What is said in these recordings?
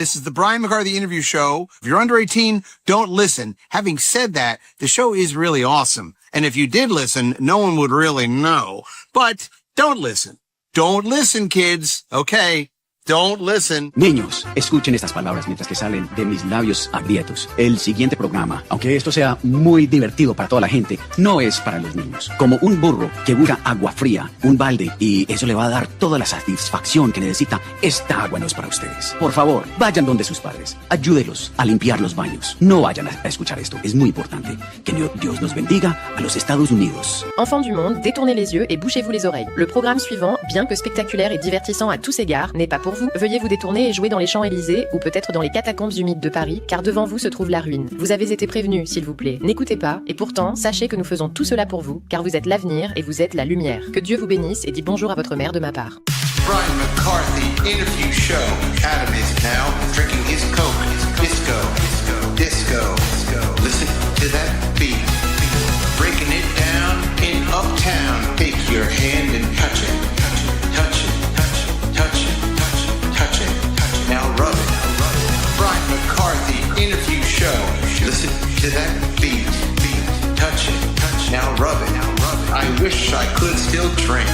This is the Brian McCarthy Interview Show. If you're under 18, don't listen. Having said that, the show is really awesome. And if you did listen, no one would really know. But don't listen. Don't listen, kids. Okay? Don't listen. Niños, escuchen estas palabras mientras que salen de mis labios agrietos. El siguiente programa, aunque esto sea muy divertido para toda la gente, no es para los niños. Como un burro que busca agua fría, un balde, y eso le va a dar toda la satisfacción que necesita, esta agua no es para ustedes. Por favor, vayan donde sus padres. Ayúdelos a limpiar los baños. No vayan a escuchar esto. Es muy importante. Que Dios nos bendiga a los Estados Unidos. Enfants du monde, détournez les yeux et bouchez-vous les oreilles. Le programme suivant, bien que spectaculaire et divertissant à tous égards, n'est pas pour vous. Veuillez vous détourner et jouer dans les Champs-Élysées ou peut-être dans les catacombes humides de Paris, car devant vous se trouve la ruine. Vous avez été prévenus, s'il vous plaît. N'écoutez pas, et pourtant, sachez que nous faisons tout cela pour vous, car vous êtes l'avenir et vous êtes la lumière. Que Dieu vous bénisse et dit bonjour à votre mère de ma part. Brian McCarthy Interview Show. Adam is now drinking his Coke. Disco. Listen to that beat. Breaking it down in Uptown. Take your hand and touch it. Touch it. Now rub it. Brian McCarthy Interview Show. Listen to that beat. Touch it. Now rub it. I wish I could still drink.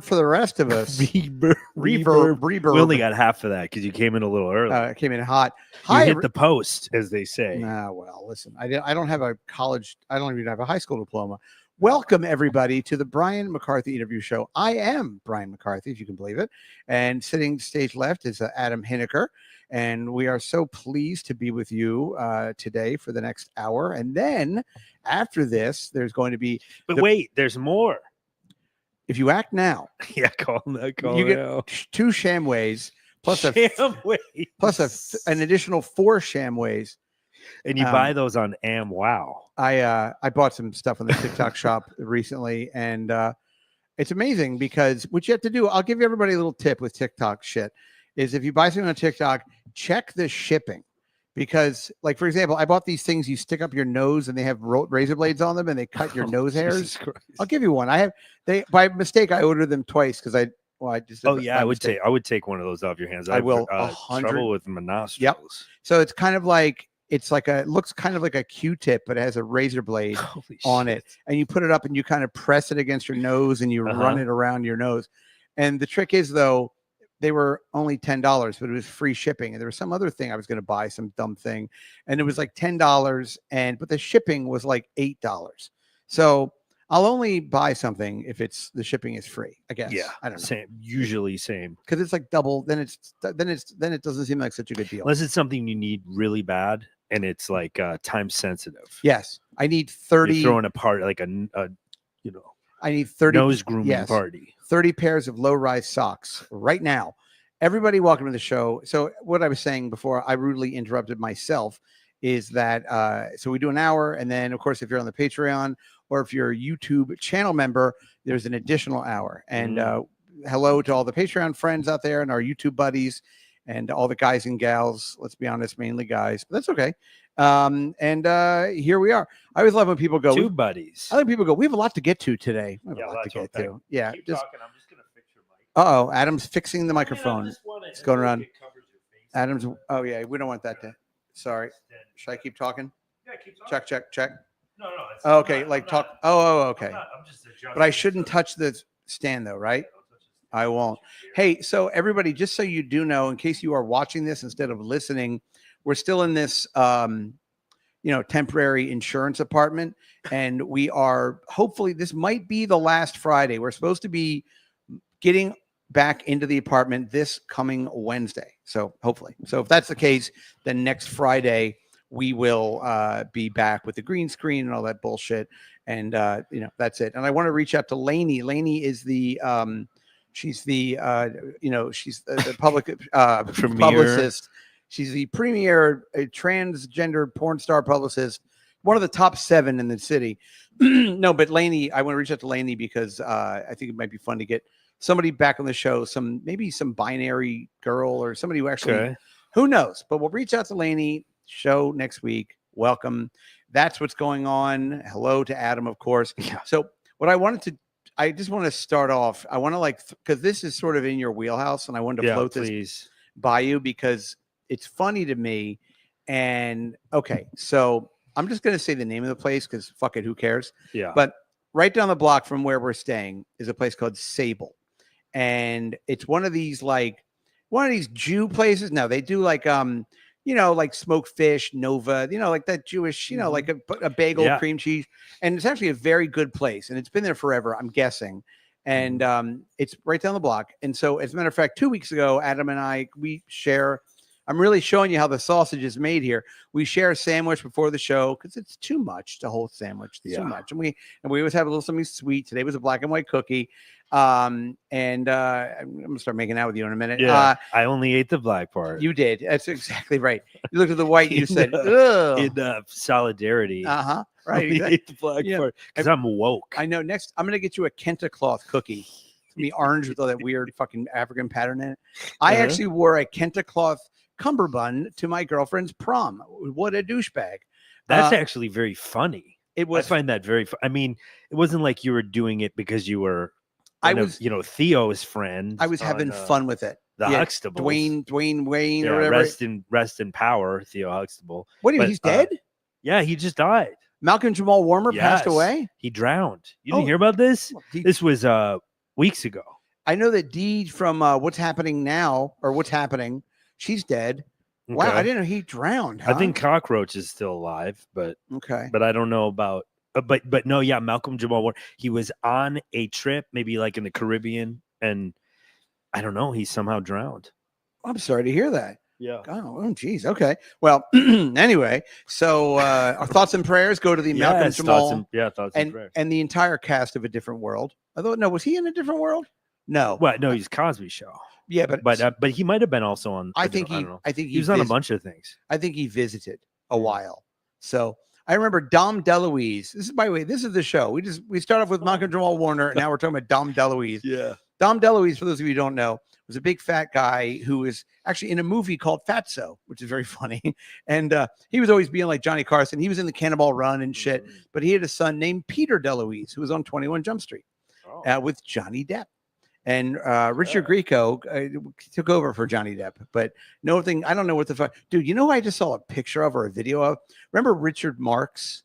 For the rest of us. Reverb. We only got half of that because you came in a little early. I came in hot. You hit the post, as they say. Well, listen, I don't have a college. I don't even have a high school diploma. Welcome, everybody, to the Brian McCarthy Interview Show. I am Brian McCarthy, if you can believe it. And sitting stage left is Adam Hineker. And we are so pleased to be with you today for the next hour. And then after this, there's going to be... But wait, there's more. If you act now... Yeah, call you get 2 Shamways plus an additional 4 Shamways. And you buy those on Wow. I bought some stuff on the TikTok shop recently, and it's amazing because what you have to do, I'll give everybody a little tip with TikTok shit, is if you buy something on TikTok, check the shipping. Because, like, for example, I bought these things you stick up your nose and they have razor blades on them and they cut your nose hairs. I'll give you one. By mistake, I ordered them twice because I would take one of those off your hands. I will. Trouble with my nostrils. Yep. So it's kind of like, it looks kind of like a Q-tip, but it has a razor blade on it. And you put it up and you kind of press it against your nose and you run it around your nose. And the trick is, though, they were only $10, but it was free shipping. And there was some other thing I was going to buy, some dumb thing. And it was like $10, but the shipping was like $8. So I'll only buy something if the shipping is free, I guess. Yeah, I don't know. Same, usually same. Because it's like double. Then it doesn't seem like such a good deal. Unless it's something you need really bad. And it's like time sensitive. Yes, I need 30. You're throwing a party like I need 30 nose grooming party. 30 pairs of low-rise socks right now. Everybody, welcome to the show. So what I was saying before I rudely interrupted myself is that so we do an hour, and then of course if you're on the Patreon or if you're a YouTube channel member, there's an additional hour. And hello to all the Patreon friends out there and our YouTube buddies. And all the guys and gals, let's be honest, mainly guys, but that's okay. And here we are. I always love when people go, two buddies. I like people go, we have a lot to get to today. Yeah, Keep talking. I'm just going to fix your mic. Adam's fixing the microphone. It's going around. Adam's, yeah, we don't want that to, sorry. Should I keep talking? Yeah, keep talking. Check. No. Okay, talk. Okay. I'm just adjusting. But I shouldn't touch the stand though, right? I won't. Hey, so everybody, just so you do know, in case you are watching this instead of listening, we're still in this, temporary insurance apartment, and we are hopefully this might be the last Friday. We're supposed to be getting back into the apartment this coming Wednesday. So hopefully, if that's the case, then next Friday we will be back with the green screen and all that bullshit, and that's it. And I want to reach out to Lainey. Lainey is the she's the she's the public publicist. She's the premier transgender porn star publicist, one of the top 7 in the city. No, but Lainey, I want to reach out to Lainey because I think it might be fun to get somebody back on the show, maybe some binary girl or somebody who actually, who knows? But we'll reach out to Lainey. Show next week. Welcome. That's what's going on. Hello to Adam, of course. Yeah. So what I wanted I just want to start off. I want to because this is sort of in your wheelhouse, and I wanted to float this please. by you because it's funny to me. And okay, so I'm just going to say the name of the place because fuck it, who cares? Yeah. But right down the block from where we're staying is a place called Sable. And it's one of these Jew places. No, they do like smoked fish, Nova, like that Jewish, like a bagel, cream cheese. And it's actually a very good place. And it's been there forever, I'm guessing. And it's right down the block. And so, as a matter of fact, 2 weeks ago, Adam and I, I'm really showing you how the sausage is made here. We share a sandwich before the show because it's too much, the whole sandwich. It's too much. And we always have a little something sweet. Today was a black and white cookie. I'm gonna start making out with you in a minute. Yeah, I only ate the black part. You did. That's exactly right. You looked at the white. You said, "Ugh." In solidarity. Right. I Exactly. ate the black part because I'm woke. I know. Next, I'm gonna get you a Kenta cloth cookie. It's gonna be orange with all that weird fucking African pattern in it. I actually wore a Kenta cloth cummerbund to my girlfriend's prom. What a douchebag! That's actually very funny. It was. I find that very. I mean, it wasn't like you were doing it because you were. I was, Theo's friend. I was having fun with it. The Huxtables. Dwayne Wayne or whatever. whatever. Rest in power, Theo Huxtable. What do you mean? He's dead? Yeah, he just died. Malcolm Jamal Warner passed away? He drowned. You didn't hear about this? This was weeks ago. I know that Dee from What's Happening Now, or What's Happening, she's dead. Okay. Wow, I didn't know he drowned. Huh? I think Cockroach is still alive, but I don't know about. But no, yeah, Malcolm Jamal Warner. He was on a trip, maybe like in the Caribbean, and I don't know. He somehow drowned. I'm sorry to hear that. Yeah. Oh, geez. Okay. Well, anyway, so our thoughts and prayers go to the Malcolm Jamal. Thoughts and prayers. And the entire cast of A Different World. Although, no, was he in A Different World? No. Well, no, he's Cosby Show. Yeah, but he might have been also on. I think he was on a bunch of things. I think he visited a while. So I remember Dom DeLuise. This is, by the way, this is the show. We start off with Malcolm Jamal Warner, and now we're talking about Dom DeLuise. Yeah. Dom DeLuise, for those of you who don't know, was a big fat guy who was actually in a movie called Fatso, which is very funny. And he was always being like Johnny Carson. He was in the Cannonball Run and shit. But he had a son named Peter DeLuise, who was on 21 Jump Street with Johnny Depp. And Richard Grieco took over for Johnny Depp. But I don't know what the fuck. Dude, you know who I just saw a picture of or a video of? Remember Richard Marx?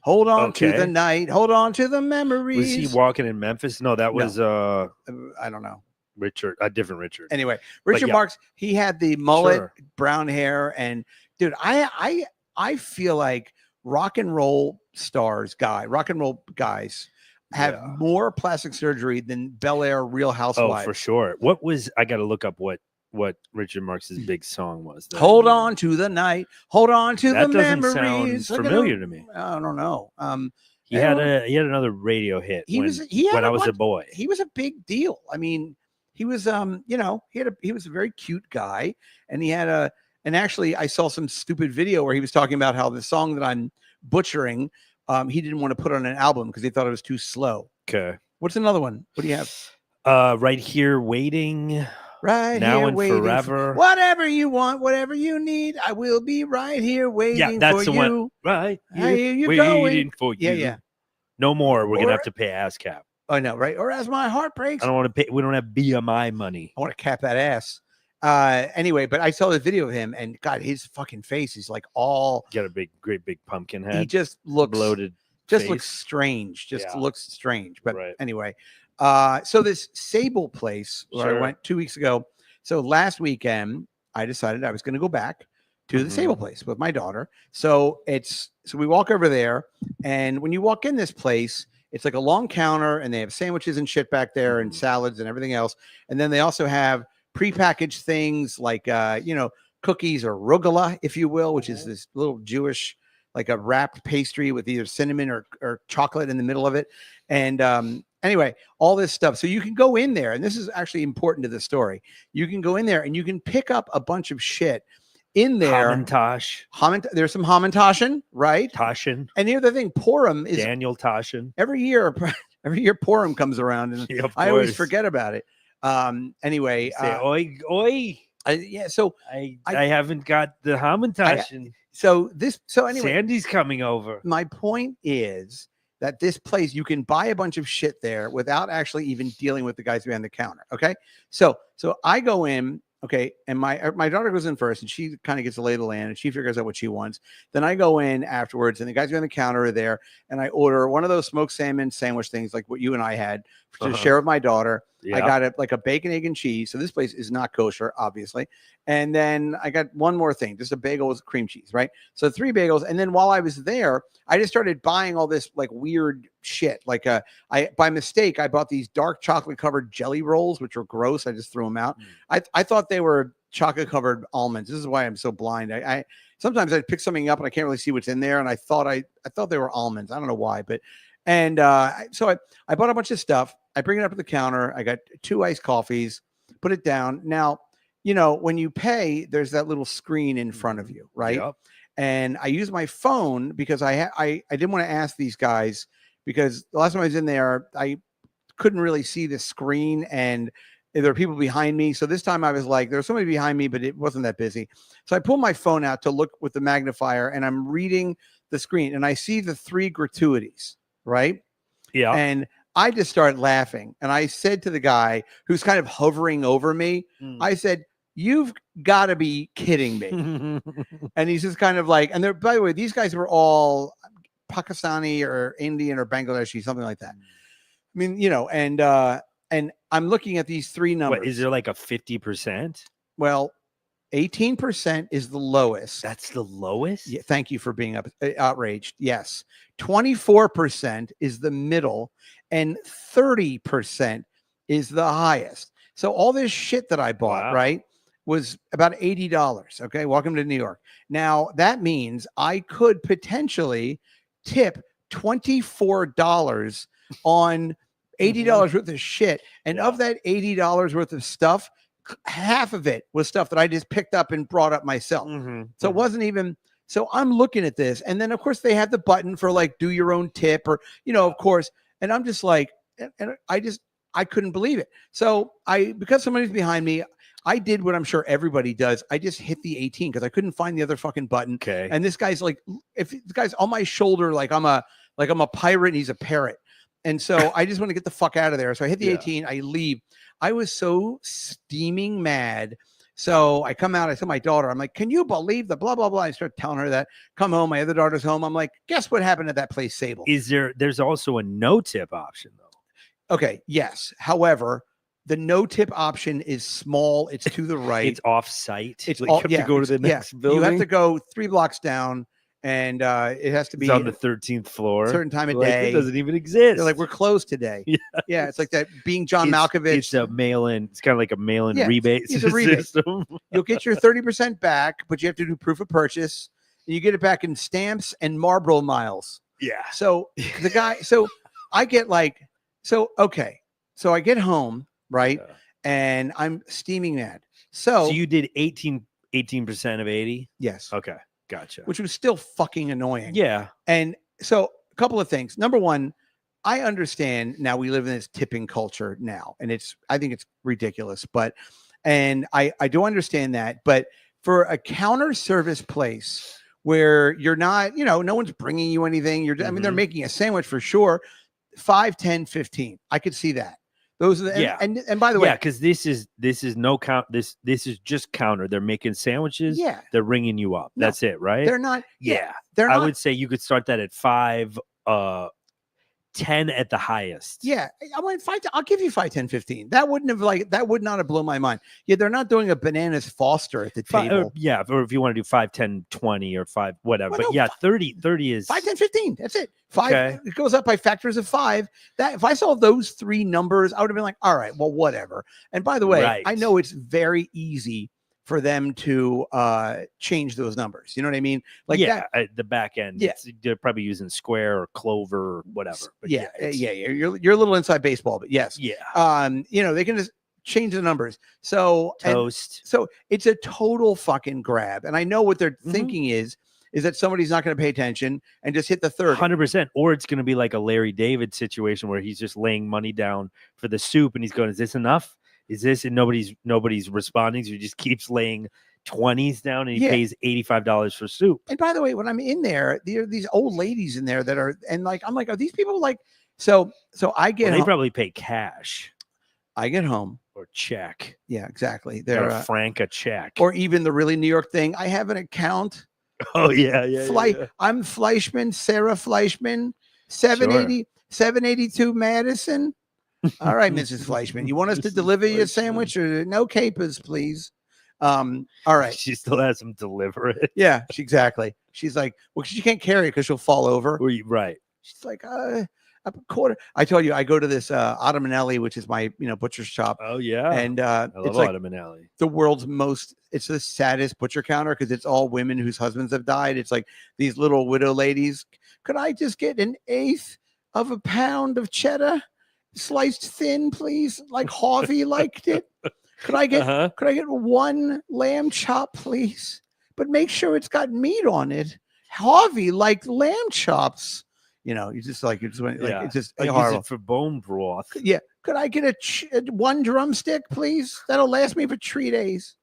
Hold on to the night. Hold on to the memories. Was he walking in Memphis? No, that was I don't know. Richard, a different Richard. Anyway, Richard Marx, he had the mullet, brown hair, and dude, I feel like rock and roll guys have more plastic surgery than Bel Air Real Housewives. Oh, for sure. I got to look up what Richard Marx's big song was. Hold on to the night. Hold on to the memories. That doesn't sound familiar to me. I don't know. He had another radio hit when I was a boy. He was a big deal. I mean, he was he was a very cute guy, and and actually I saw some stupid video where he was talking about how the song that I'm butchering, he didn't want to put on an album because he thought it was too slow. Okay. What's another one? What do you have? Right Here Waiting. Right now here and waiting forever. Whatever you want, whatever you need, I will be right here waiting for you. Yeah, that's the one. Right here waiting for you. Yeah. No more. We're gonna have to pay ASCAP. I know, right? Or as my heart breaks. I don't want to pay. We don't have BMI money. I want to cap that ass. Anyway, but I saw the video of him, and God, his fucking face is like all. Got a great big pumpkin head. He just looks bloated. Just looks strange. Looks strange. But anyway, so this Sable place where I went 2 weeks ago. So last weekend, I decided I was going to go back to the Sable place with my daughter. So we walk over there, and when you walk in this place, it's like a long counter, and they have sandwiches and shit back there, and salads and everything else. And then they also have prepackaged things like cookies or rugula, if you will, which is this little Jewish, like a wrapped pastry with either cinnamon or chocolate in the middle of it. And anyway, all this stuff. So you can go in there, and this is actually important to the story. You can go in there and you can pick up a bunch of shit in there. There's some Hamantashen, right? Tashin. And the other thing, Purim is Daniel Tashin. Every year Purim comes around, and I always forget about it. Anyway, say, oi. So I haven't got the Hamantashen. So anyway, Sandy's coming over. My point is that this place, you can buy a bunch of shit there without actually even dealing with the guys behind the counter. Okay. So I go in, okay, and my daughter goes in first, and she kind of gets a lay of the land, and she figures out what she wants. Then I go in afterwards, and the guys behind the counter are there, and I order one of those smoked salmon sandwich things like what you and I had to share with my daughter. I got a bacon, egg, and cheese. So this place is not kosher, obviously. And then I got one more thing, just a bagel with cream cheese, right? So 3 bagels. And then while I was there, I just started buying all this like weird shit. Like by mistake, I bought these dark chocolate covered jelly rolls, which were gross. I just threw them out. I thought they were chocolate covered almonds. This is why I'm so blind. I sometimes I pick something up and I can't really see what's in there. And I thought they were almonds. I don't know why, but so I bought a bunch of stuff. I bring it up to the counter. I got 2 iced coffees, put it down. Now, when you pay, there's that little screen in front of you, right? Yep. And I use my phone because I didn't want to ask these guys, because the last time I was in there, I couldn't really see the screen and there were people behind me. So this time I was like, there was somebody behind me, but it wasn't that busy. So I pulled my phone out to look with the magnifier, and I'm reading the screen, and I see the 3 gratuities, right? Yeah. And I just started laughing. And I said to the guy who's kind of hovering over me, I said, "You've got to be kidding me." And he's just kind of like, and they're, by the way, these guys were all Pakistani or Indian or Bangladeshi, something like that. I mean, and I'm looking at these 3 numbers. What, is there like a 50%? Well, 18% is the lowest. That's the lowest? Yeah, thank you for being outraged. Yes. 24% is the middle, and 30% is the highest. So all this shit that I bought, right, was about $80. Okay. Welcome to New York. Now that means I could potentially tip $24 on $80 worth of shit. And of that $80 worth of stuff, half of it was stuff that I just picked up and brought up myself. So it wasn't even, so I'm looking at this. And then of course they had the button for like, do your own tip, or, of course. And I'm just like, and I couldn't believe it. So because somebody's behind me, I did what I'm sure everybody does. I just hit the 18 because I couldn't find the other fucking button. Okay. And this guy's like, if the guy's on my shoulder, like I'm a pirate and he's a parrot. And so I just want to get the fuck out of there. So I hit the 18, I leave. I was so steaming mad. So I come out, I tell my daughter, I'm like, can you believe the blah, blah, blah. I start telling her that. Come home, my other daughter's home. I'm like, guess what happened at that place, Sable? There's also a no tip option though. Okay. Yes. However, the no tip option is small. It's to the right. It's off site. It's like you have to go to the next building. You have to go 3 blocks down. And it has to be on the 13th floor. A certain time of day. It doesn't even exist. They're like, we're closed today. Yeah, it's like that being John Malkovich. It's a mail-in. It's kind of like a mail-in rebate system. You'll get your 30% back, but you have to do proof of purchase. And you get it back in stamps and Marlboro miles. Yeah. So the guy, I get like, okay. So I get home, right? And I'm steaming mad. So you did 18% of 80? Yes. Okay. Gotcha. Which was still fucking annoying. Yeah. And so a couple of things. Number one, I understand now we live in this tipping culture now, and I think it's ridiculous, and I do understand that, but for a counter service place where you're not, no one's bringing you anything. I mean, they're making a sandwich for sure. 5, 10, 15. I could see that. Those are the, and by the way, because this is no count. This is just counter. They're making sandwiches. Yeah, they're ringing you up. No, that's it, right? They're not. They're not. I would say you could start that at 5, 10 at the highest. Yeah, I went 5. I'll give you 5, 10, 15. That would not have blown my mind. Yeah, they're not doing a bananas Foster at the table. Or if you want to do 5, 10, 20 or 5, whatever. Well, but 30 is 5, 10, 15. That's it. 5. Okay. It goes up by factors of 5. That if I saw those 3 numbers, I would have been like, all right, well, whatever. And by the way, I know it's very easy for them to change those numbers. You know what I mean? Like the back end. They're probably using Square or Clover or whatever. But You're a little inside baseball, but yes. Yeah. They can just change the numbers. So so it's a total fucking grab. And I know what they're thinking is that somebody's not going to pay attention and just hit the 30. 100%. Or it's going to be like a Larry David situation where he's just laying money down for the soup and he's going, is this enough? Is this, and nobody's responding, so he just keeps laying 20s down and he Yeah. pays $85 for soup. And by the way, when I'm in there are these old ladies in there that are, and like, I'm like, are these people like, so I get Well, they home, probably pay cash I get home. or check. Yeah, exactly. They're They're, a Franca check. or even the really New York thing. I have an account. Oh, yeah. I'm Fleischman, Sarah Fleischman, 782 Madison. All right, Mrs. Fleischman, you want us to Mrs. deliver your Fleischman. sandwich or no capers, please? All right. She still has them deliver it. Yeah, exactly. She's like, well, she can't carry it because she'll fall over. Right. She's like, a quarter. I told you, I go to this Ottomanelli, which is my butcher's shop. Oh, yeah. And I love it's like Ottomanelli. the world's most, it's the saddest butcher counter because it's all women whose husbands have died. It's like these little widow ladies. Could I just get 1/8 of a pound of cheddar sliced thin, please? Like Harvey liked it. Could I get one lamb chop, please? But make sure it's got meat on it. Harvey liked lamb chops. You just like, it's just I use horrible. it for bone broth. Yeah. Could I get one drumstick, please? That'll last me for 3 days.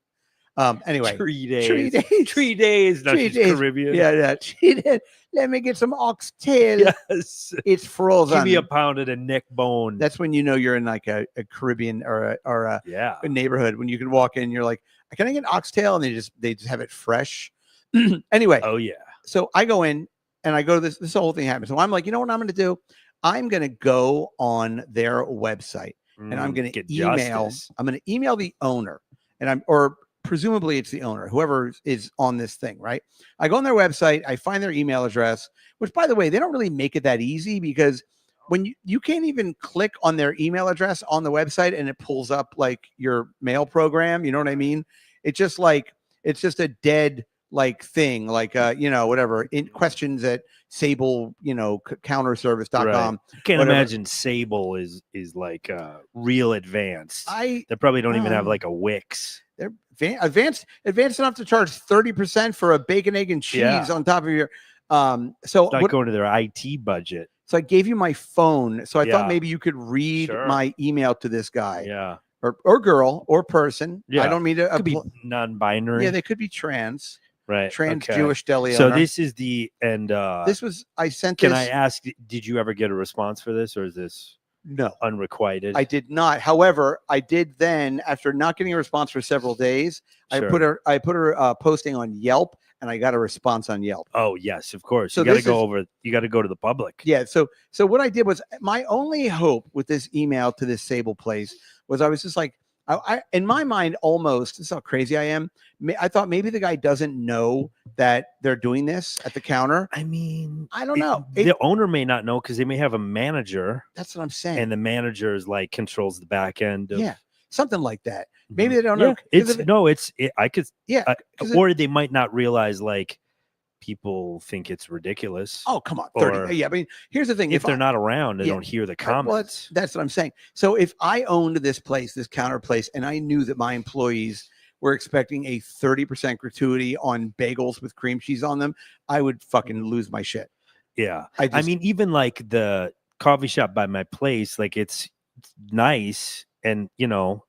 Anyway, 3 days. 3 days. 3 days. No, 3 she's days. Caribbean. Yeah. She did. Let me get some oxtail. Yes. It's frozen. Give me a pound of the neck bone. That's when you know you're in like a Caribbean or a neighborhood, when you can walk in, you're like, can I get oxtail? And they just have it fresh. Anyway. Oh yeah. So I go in and I go to this whole thing happens. So I'm like, you know what I'm going to do? I'm going to go on their website and I'm going to email. Justice. I'm going to email the owner, or presumably it's the owner, whoever is on this thing, right? I go on their website, I find their email address, which, by the way, they don't really make it that easy, because when you can't even click on their email address on the website and it pulls up like your mail program. You know what I mean? It's just a dead like thing, like whatever, in questions at Sable, counterservice.com. Right. I can't imagine Sable is like real advanced. They probably don't even have like a Wix. They're advanced enough to charge 30% for a bacon, egg, and cheese on top of your so it's not going to their IT budget. So I gave you my phone, so I thought maybe you could read my email to this guy. Yeah. Or girl or person. Yeah. I don't mean to could be non-binary. Yeah, they could be trans. Right. Trans Jewish deli So owner. this is this was I sent Can this. I ask, did you ever get a response for this, or is this no unrequited? I did not. However, I did then, after not getting a response for several days, I put her posting on Yelp, and I got a response on Yelp. Oh yes, of course. So you got to go to the public. Yeah. So what I did was, my only hope with this email to this Sable place was, I was just like, I in my mind, almost, this is how crazy I am. I thought maybe the guy doesn't know that they're doing this at the counter. I mean, I don't know. The owner may not know, because they may have a manager. That's what I'm saying. And the manager is like controls the back end. Something like that. Maybe they don't know. Or they might not realize, like, people think it's ridiculous. Oh, come on. 30. Yeah. I mean, here's the thing. If they're not around, they don't hear the comments. That's what I'm saying. So if I owned this place, this counter place, and I knew that my employees were expecting a 30% gratuity on bagels with cream cheese on them, I would fucking lose my shit. Yeah. I mean, even like the coffee shop by my place, like, it's nice, and it'll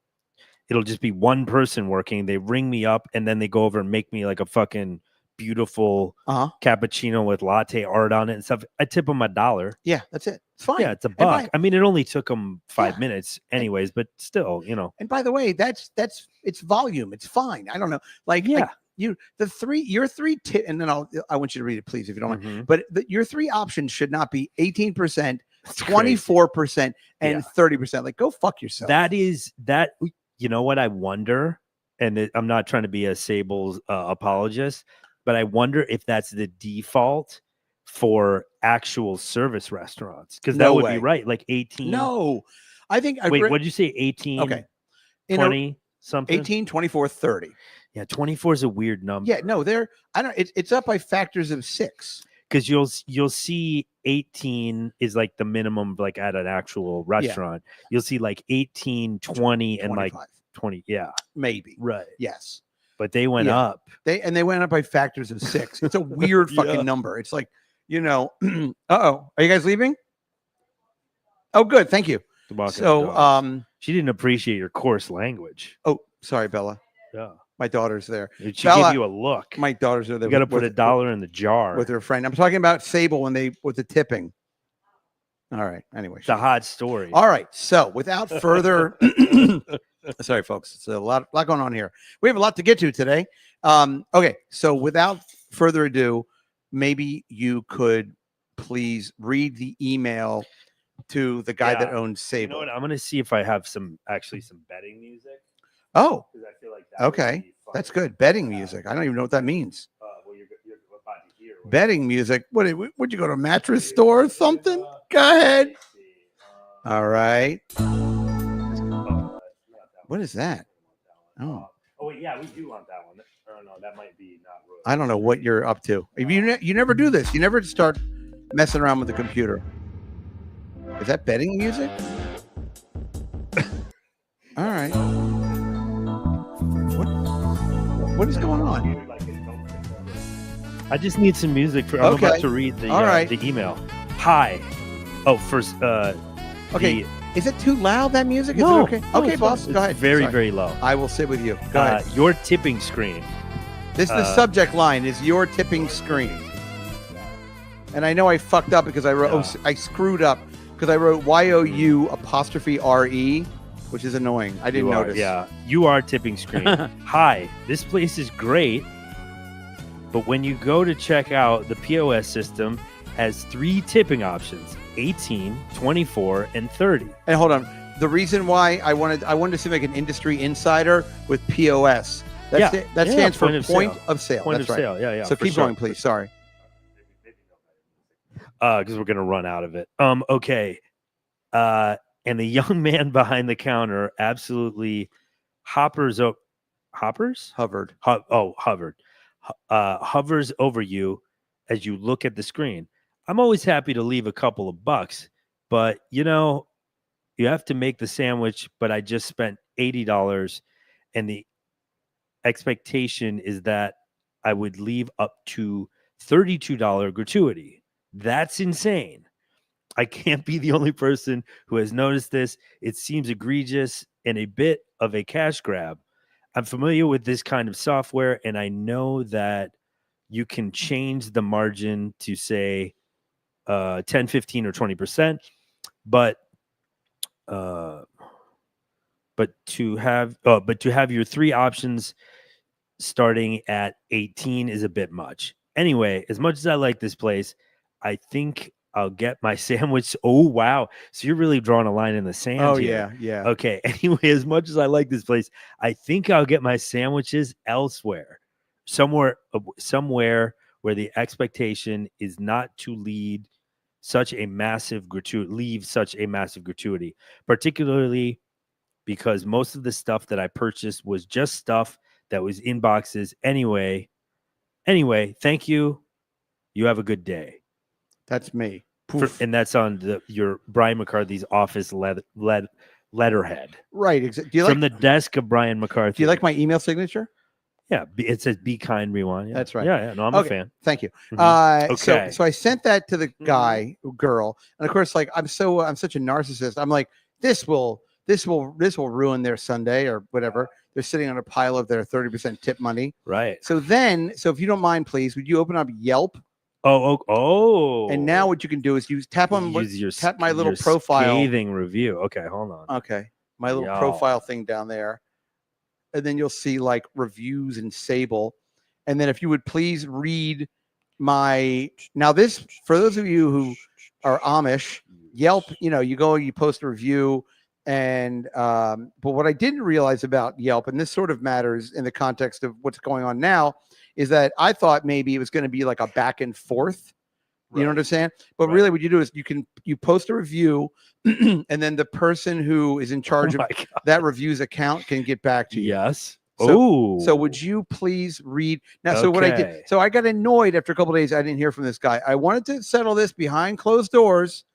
just be one person working. They ring me up, and then they go over and make me like a fucking beautiful cappuccino with latte art on it and stuff. I tip them $1. Yeah, that's it. It's fine. Yeah, it's $1. I mean, it only took them 5 minutes anyways, but still, And by the way, that's it's volume. It's fine. I don't know. Like, your three tip, and then I want you to read it, please, if you don't mind. But your three options should not be 18%, 24%, and 30%. Like, go fuck yourself. That. You know what I wonder, and I'm not trying to be a Sable's apologist, but I wonder if that's the default for actual service restaurants, because that would be right, like 18. No, I think. Wait, what did you say? 18? Okay, 20 something. 18, 24, 30. Yeah, 24 is a weird number. Yeah, no, it's up by factors of 6. Because you'll see 18 is like the minimum, like at an actual restaurant. Yeah. You'll see like 18, 20, 25. And like 20. Yeah, maybe. Right. Yes. But they went up. They went up by factors of 6. It's a weird fucking number. It's like, are you guys leaving? Oh, good. Thank you. So she didn't appreciate your coarse language. Oh, sorry, Bella. Yeah. My daughter's there. She gave you a look. My daughters are there. You got to put $1 in the jar with her friend. I'm talking about Sable with the tipping. All right. Anyway, it's a hot story. All right. So without further, sorry, folks, it's a lot going on here. We have a lot to get to today. Okay. So without further ado, maybe you could please read the email to the guy that owns Sable. You know what? I'm going to see if I have some betting music. Oh, because I feel like okay. That's good. Betting music. I don't even know what that means. Well, you're about to hear. Betting music. Would you go to a mattress store or something? Go ahead. All right. What is that? Oh. Oh wait, yeah, we do want that one. Oh no, that might be not. Really. I don't know what you're up to. You never do this. You never start messing around with the computer. Is that betting music? All right. What is going on? I just need some music for. I'm about to read the email. Hi. Oh, first. Okay. Is it too loud, that music? Is no. It okay. Okay, boss. Go ahead. Very low. I will sit with you. Go ahead. Your tipping screen. This is the subject line. Is your tipping screen? And I know I fucked up because I wrote. I screwed up because I wrote YOU_RE, which is annoying. I didn't notice. Yeah. You are tipping screen. Hi. This place is great, but when you go to check out, the POS system has 3 tipping options: 18, 24, and 30. And hold on. The reason why I wanted to seem like an industry insider with POS. That stands for point of sale. Point of sale. Yeah. So keep going, please. Sorry. Because we're gonna run out of it. Okay. And the young man behind the counter absolutely hovers over you as you look at the screen. I'm always happy to leave a couple of bucks, but you have to make the sandwich, but I just spent $80 and the expectation is that I would leave up to $32 gratuity. That's insane. I can't be the only person who has noticed this. It seems egregious and a bit of a cash grab. I'm familiar with this kind of software, and I know that you can change the margin to say 10, 15, or 20%, but to have your 3 options starting at 18 is a bit much. Anyway, as much as I like this place, I think I'll get my sandwich. Oh, wow. So you're really drawing a line in the sand. Oh, here. Yeah. Okay. Anyway, as much as I like this place, I think I'll get my sandwiches elsewhere, somewhere where the expectation is not to leave such a massive gratuity, particularly because most of the stuff that I purchased was just stuff that was in boxes anyway. Anyway, thank you. You have a good day. That's me. And that's on your Brian McCarthy's office letterhead. Right. Do you from the desk of Brian McCarthy. Do you like my email signature? Yeah. It says "Be kind, rewind." Yeah. That's right. Yeah. No, I'm a fan. Thank you. Mm-hmm. Okay. So I sent that to the girl, and of course, like I'm such a narcissist. I'm like, this will ruin their Sunday or whatever. They're sitting on a pile of their 30% tip money. Right. So if you don't mind, please, would you open up Yelp? Oh. And now what you can do is tap my little profile. Scathing review. Okay, hold on. Okay. My little profile thing down there. And then you'll see like reviews in Sable. And then if you would please read this, for those of you who are Amish, Yelp, you go, you post a review. And but what I didn't realize about Yelp, and this sort of matters in the context of what's going on now, is that I thought maybe it was going to be like a back and forth. You know what I'm saying? But really what you do is you post a review and then the person who is in charge of that review's account can get back to you. Yes. So would you please read now? So what I did, so I got annoyed after a couple of days. I didn't hear from this guy. I wanted to settle this behind closed doors,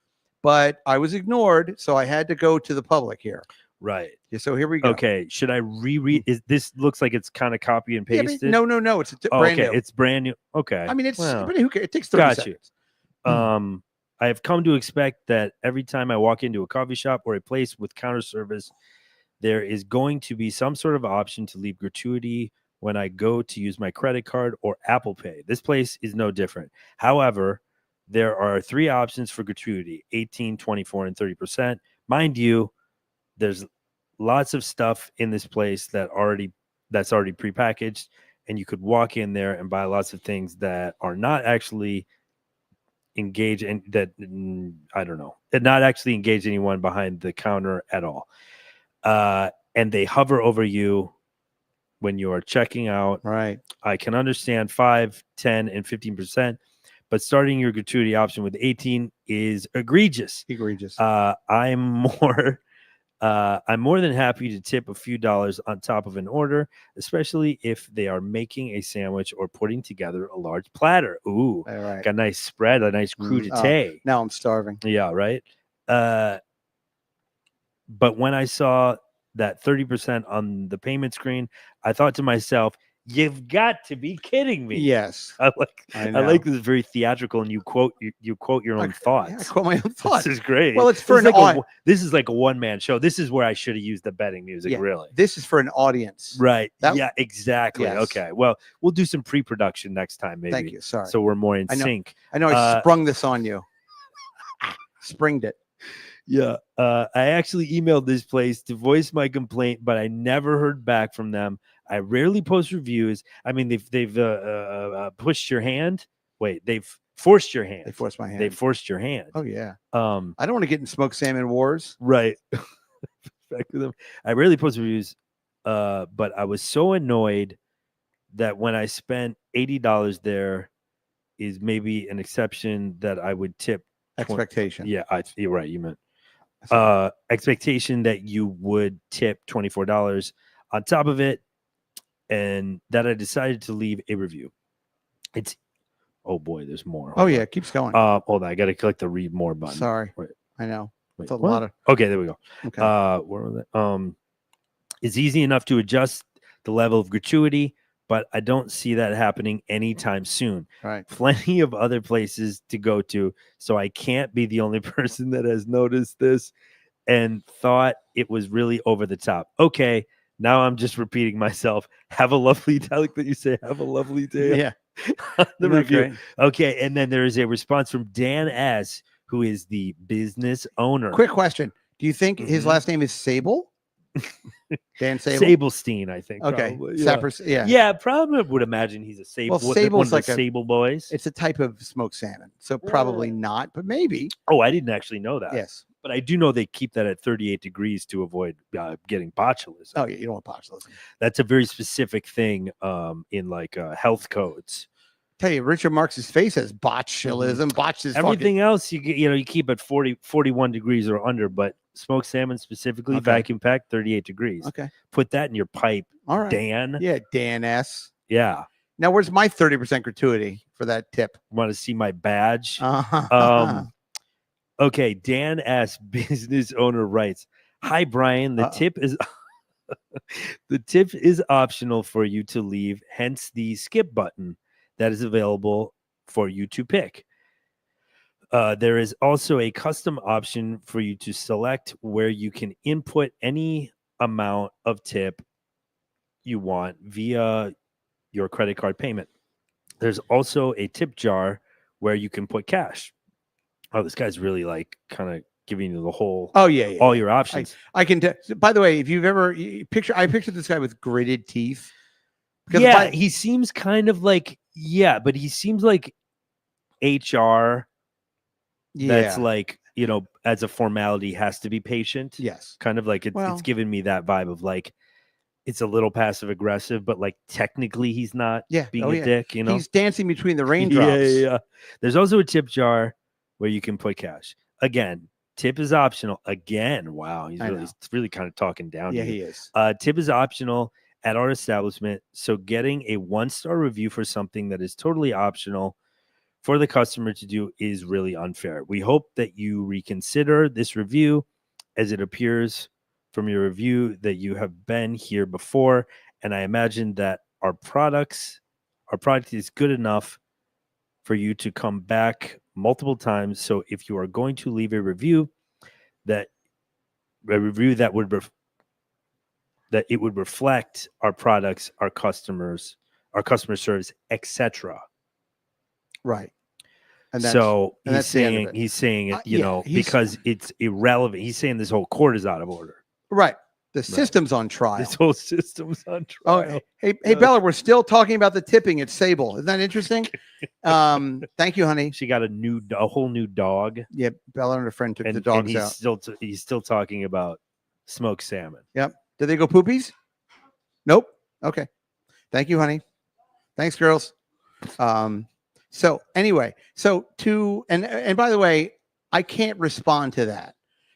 but I was ignored. So I had to go to the public here. Right. Yeah, so here we go. Okay. Should I reread? This looks like it's kind of copy and pasted. Yeah, no. It's brand new. It's brand new. Okay. I mean, but who cares? It takes 30 seconds. I have come to expect that every time I walk into a coffee shop or a place with counter service, there is going to be some sort of option to leave gratuity when I go to use my credit card or Apple Pay. This place is no different. However, there are 3 options for gratuity: 18, 24, and 30%. Mind you, there's lots of stuff in this place that's already prepackaged, and you could walk in there and buy lots of things that are not actually engage and that I don't know, that not actually engage anyone behind the counter at all. And they hover over you when you are checking out. Right. I can understand 5, 10, and 15%, but starting your gratuity option with 18 is egregious. I'm more than happy to tip a few dollars on top of an order, especially if they are making a sandwich or putting together a large platter. Ooh, right. Got a nice spread, a nice crudité. Now I'm starving. Yeah, right. But when I saw that 30% on the payment screen, I thought to myself, you've got to be kidding me. Yes. I like this very theatrical, and you quote your own thoughts. Yeah, I quote my own thoughts. This is great. Well, it's for this is like a one-man show. This is where I should have used the betting music, really. This is for an audience. Right. Yeah, exactly. Yes. Okay. Well, we'll do some pre-production next time, maybe. Thank you. Sorry. So we're more in sync. I know I sprung this on you. Springed it. Yeah. I actually emailed this place to voice my complaint, but I never heard back from them. I rarely post reviews. I mean, they've pushed your hand. Wait, they've forced your hand. They forced my hand. They forced your hand. Oh yeah. I don't want to get in smoked salmon wars. Right. Back to them. I rarely post reviews, but I was so annoyed that when I spent $80 there is maybe an exception that I would tip. Expectation. Yeah, you're right. You meant expectation that you would tip $24 on top of it, and that I decided to leave a review. Oh boy, there's more. Oh yeah, it keeps going. Hold on, I got to click the read more button. Sorry, Wait. I know. Wait, it's a lot of. Okay, there we go. Okay. Where was it? It's easy enough to adjust the level of gratuity, but I don't see that happening anytime soon. Right. Plenty of other places to go to, so I can't be the only person that has noticed this and thought it was really over the top. Okay, now I'm just repeating myself. Have a lovely day. I like that you say have a lovely day. Yeah. The review. Great. Okay, and then there is a response from Dan S., who is the business owner. Quick question. Do you think his last name is Sable? Dan Sable? Sabelstein, I think. Okay. Yeah. Yeah, probably would imagine he's a Sable. Well, Sable's like Sable boys. It's a type of smoked salmon. So probably not, but maybe. Oh, I didn't actually know that. Yes. But I do know they keep that at 38 degrees to avoid getting botulism. Oh, yeah. You don't want botulism. That's a very specific thing in like health codes. Tell you, Richard Marx's face has botulism. Botches. Everything else you keep at 41 degrees or under, but smoked salmon specifically, vacuum packed, 38 degrees. Okay. Put that in your pipe. All right. Dan. Yeah, Dan S. Yeah. Now, where's my 30% gratuity for that tip? Want to see my badge? Uh-huh. Okay, Dan S., business owner, writes, "Hi, Brian. The tip is optional for you to leave, hence the skip button that is available for you to pick. There is also a custom option for you to select where you can input any amount of tip you want via your credit card payment. There's also a tip jar where you can put cash." Oh, this guy's really like kind of giving you the whole. Oh yeah. All your options. I can. By the way, if you've ever I pictured this guy with gritted teeth. Yeah, he seems kind of like but he seems like HR. Yeah. That's like, as a formality has to be patient. Yes. Kind of like it's giving me that vibe of like it's a little passive aggressive, but like technically he's not being a dick. He's dancing between the raindrops. Yeah. There's also a tip jar where you can put cash. Again, tip is optional. Again, wow, he's really kind of talking down. Yeah, to he is. Tip is optional at our establishment. So getting a 1-star review for something that is totally optional for the customer to do is really unfair. We hope that you reconsider this review, as it appears from your review that you have been here before, and I imagine that our product is good enough for you to come back multiple times. So if you are going to leave a review that would that it would reflect our products, our customers, our customer service, etc. Right. And so and he's saying it, you know, because it's irrelevant. He's saying this whole court is out of order. Right. The system's on trial. This whole system's on trial. Oh, hey, Bella, we're still talking about the tipping at Sable. Isn't that interesting? Thank you, honey. She got a whole new dog. Yeah, Bella and her friend took the dogs out. He's still talking about smoked salmon. Yep. Did they go poopies? Nope. Okay. Thank you, honey. Thanks, girls. So anyway, and by the way, I can't respond to that.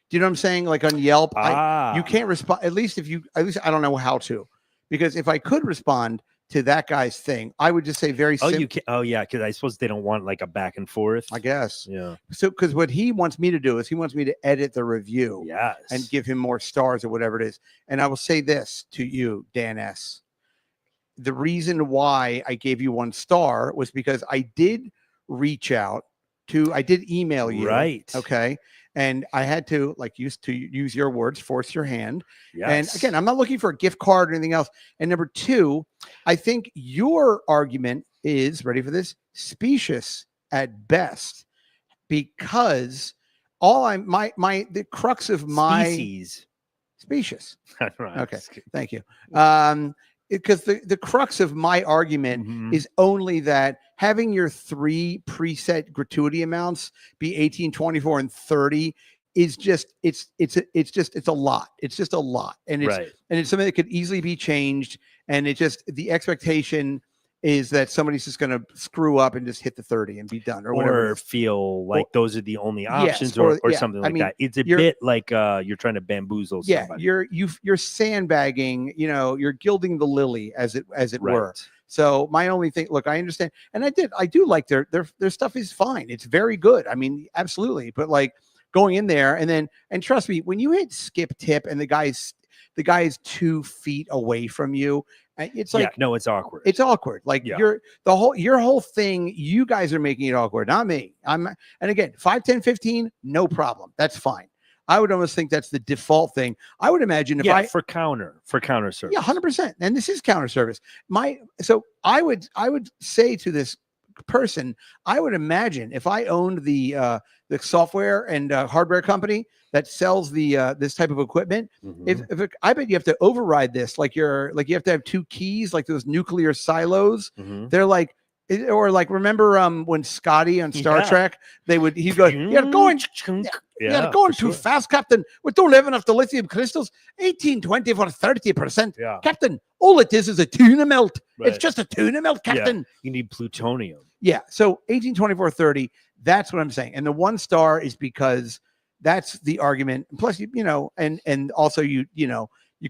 Do you know what I'm saying? Like on Yelp, you can't respond. At least I don't know how to, because if I could respond to that guy's thing, I would just say very simple. You can. Oh yeah, because I suppose they don't want like a back and forth. I guess. Yeah. So because what he wants me to do is he wants me to edit the review. Yes. And give him more stars or whatever it is. And I will say this to you, Dan S. The reason why I gave you 1 star was because I did email you. Right. Okay. And I had to use your words, force your hand. Yes. And again, I'm not looking for a gift card or anything else. And number 2, I think your argument is, ready for this, specious at best, because the crux of my specious. Right. Okay. Thank you. Because the crux of my argument is only that having your 3 preset gratuity amounts be 18, 24, and 30 is just it's a lot. It's just a lot, and it's something that could easily be changed. And the expectation is that somebody's just going to screw up and just hit the 30 and be done, or whatever, or feel like those are the only options, or something like that. It's a bit like you're trying to bamboozle somebody. You're sandbagging, you're gilding the lily, as it were. So my only thing, look, I understand, and I do like their stuff is fine. It's very good. I mean, absolutely. But like going in there and trust me, when you hit skip tip and the guy's 2 feet away from you, it's like, no, it's awkward. It's awkward. Like your whole thing, you guys are making it awkward, not me. And again, 5, 10, 15, no problem. That's fine. I would almost think that's the default thing. I would imagine for counter service. Yeah, 100%. And this is counter service. So I would say to this person, I would imagine if I owned the software and hardware company that sells this type of equipment, I bet you have to override this, like you have to have 2 keys, like those nuclear silos. They're like, or like, remember when Scotty on Star Trek, he'd go, you're going too fast, Captain. We don't have enough lithium crystals. 18, 20 for 30%. Captain, all it is a tuna melt. Right. It's just a tuna melt, Captain. Yeah. You need plutonium. Yeah. So 18, 24, 30, that's what I'm saying. And the 1 star is because that's the argument. Plus, and also you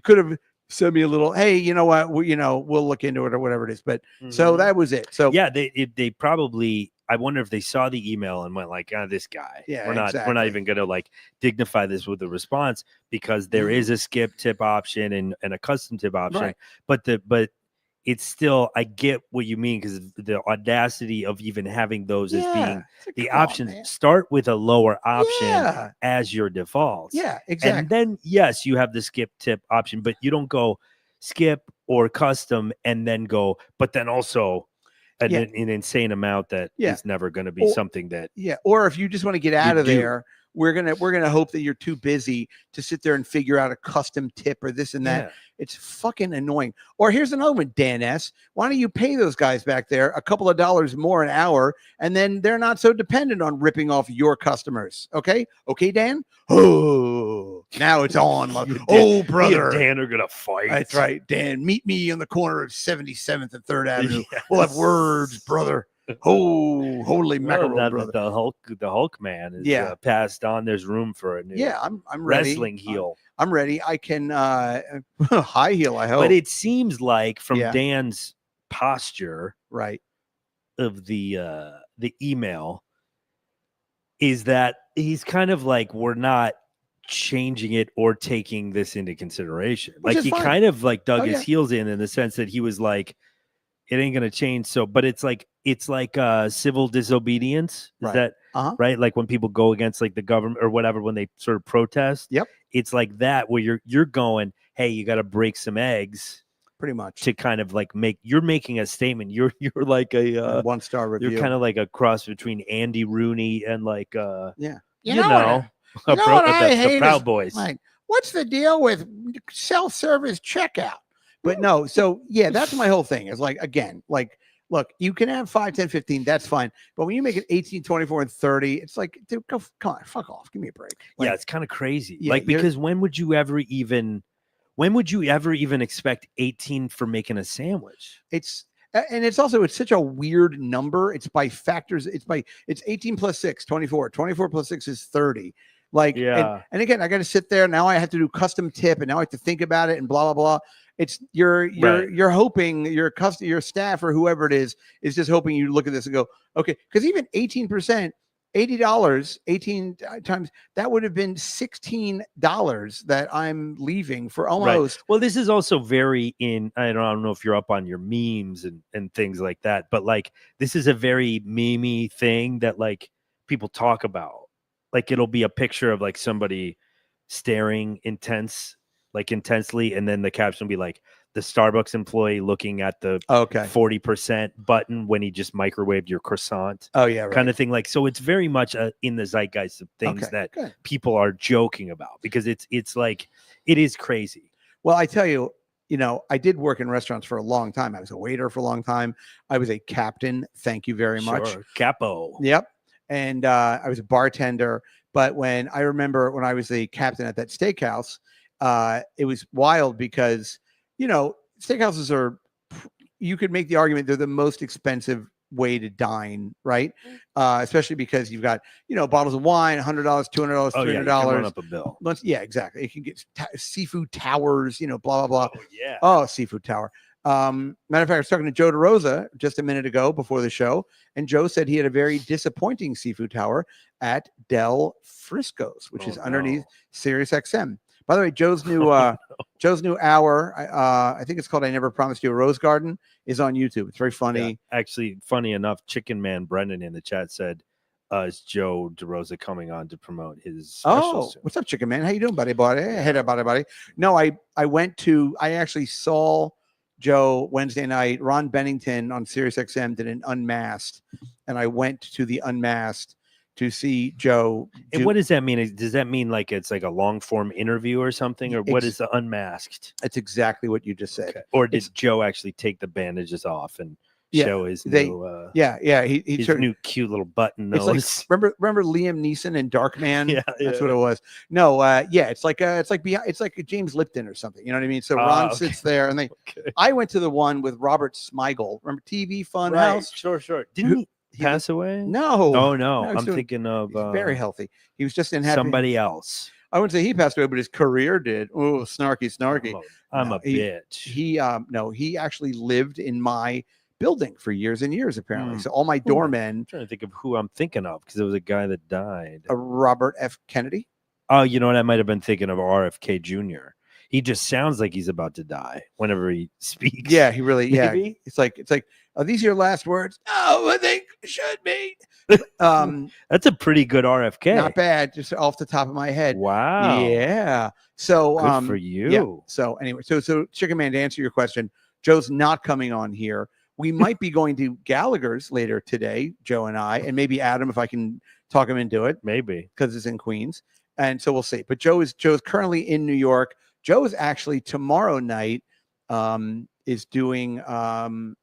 could have sent me a little, hey, you know what, we'll look into it or whatever it is. But so that was it. So yeah, they probably, I wonder if they saw the email and went like, this guy, we're not even going to like dignify this with a response, because there is a skip tip option and a custom tip option. Right. But it's still, I get what you mean, because the audacity of even having those as being the options. Start with a lower option as your default. Yeah, exactly. And then, yes, you have the skip tip option, but you don't go skip or custom and then go, but then also an insane amount that is never going to be something that. Yeah. Or if you just want to get out of there, we're gonna hope that you're too busy to sit there and figure out a custom tip or this and that. Yeah. It's fucking annoying. Or here's another one, Dan S. Why don't you pay those guys back there a couple of dollars more an hour, and then they're not so dependent on ripping off your customers? Okay, Dan. Oh, now it's on. Oh, brother, me and Dan are gonna fight. That's right, Dan. Meet me on the corner of 77th and 3rd Avenue. Yes. We'll have words, brother. Oh, holy mackerel, brother. The Hulk man is passed on. There's room for a new I'm ready. Wrestling heel. I'm ready. I can high heel, I hope. But it seems like from Dan's posture, right, of the email, is that he's kind of like, we're not changing it or taking this into consideration. Like he kind of like dug his heels in the sense that he was like, it ain't going to change. So, but it's like civil disobedience. Is that right? Like when people go against like the government or whatever, when they sort of protest. Yep. It's like that, where you're going, hey, you got to break some eggs. Pretty much to kind of like you're making a statement. You're like a 1-star review. You're kind of like a cross between Andy Rooney and like you know what I hate the Proud Boys. Like, what's the deal with self-service checkout? But no, so yeah, that's my whole thing. Is like, again, like, look, you can have 5, 10, 15, that's fine. But when you make it 18, 24, and 30, it's like, dude, come on, fuck off. Give me a break. Like, yeah, it's kind of crazy. Yeah, like, because when would you ever even expect 18 for making a sandwich? It's such a weird number. It's by factors. It's 18 plus 6, 24. 24 plus 6 is 30. Like, yeah. And again, I got to sit there. Now I have to do custom tip, and now I have to think about it and blah, blah, blah. It's you're hoping your staff or whoever it is just hoping you look at this and go, okay, because even 18%, $80, 18 times, that would have been $16 that I'm leaving for almost. Right. Well, this is also very I don't know if you're up on your memes and things like that, but like, this is a very memey thing that like people talk about. Like, it'll be a picture of like somebody staring intensely, and then the caption will be like, the Starbucks employee looking at the 40% button when he just microwaved your croissant. Oh yeah, right. Kind of thing. Like, so it's very much in the zeitgeist of things that people are joking about, because it's like, it is crazy. Well, I tell you, I did work in restaurants for a long time. I was a waiter for a long time. I was a captain. Thank you very much. Capo. Yep. And I was a bartender. But I remember when I was the captain at that steakhouse, it was wild because, steakhouses you could make the argument they're the most expensive way to dine, right? Especially because you've got, bottles of wine, $100, $200, $300. Run up a bill. Yeah, exactly. You can get seafood towers, blah, blah, blah. Oh, yeah. Oh, seafood tower. Matter of fact, I was talking to Joe DeRosa just a minute ago before the show, and Joe said he had a very disappointing seafood tower at Del Frisco's, which is underneath Sirius XM. By the way, Joe's new hour, I think it's called "I Never Promised You a Rose Garden," is on YouTube. It's very funny. Yeah. Actually, funny enough, Chicken Man Brendan in the chat said, "Is Joe DeRosa coming on to promote his specials?" What's up, Chicken Man? How you doing, buddy? Hey, buddy. No, I actually saw Joe Wednesday night. Ron Bennington on Sirius XM did an Unmasked, and I went to the Unmasked to see Joe. And what does that mean? Does that mean like it's like a long form interview or something, or what is the Unmasked? It's exactly what you just said. Okay. Or did Joe actually take the bandages off and show his new his new cute little button nose? Like, remember Liam Neeson in Darkman? Yeah, that's what it was. No, it's like a James Lipton or something. You know what I mean? So Ron sits there, and I went to the one with Robert Smigel. Remember TV Fun House? Sure. Didn't he pass away? No. Oh no, I'm thinking of very healthy. He was just in somebody else. I wouldn't say he passed away, but his career did. Oh, snarky. I'm a bitch. He actually lived in my building for years and years, apparently. So all my doormen. I'm trying to think of who I'm thinking of, because it was a guy that died. Robert F. Kennedy. Oh, you know what? I might have been thinking of RFK Jr. He just sounds like he's about to die whenever he speaks. Yeah, he really. Yeah, maybe? It's like. Are these your last words? No, I think should be. That's a pretty good RFK. Not bad, just off the top of my head. Wow. Yeah. So good for you. Yeah. So anyway, so Chicken Man, to answer your question, Joe's not coming on here. We might be going to Gallagher's later today, Joe and I, and maybe Adam, if I can talk him into it. Maybe. Because it's in Queens. And so we'll see. But Joe's currently in New York. Joe is actually tomorrow night is doing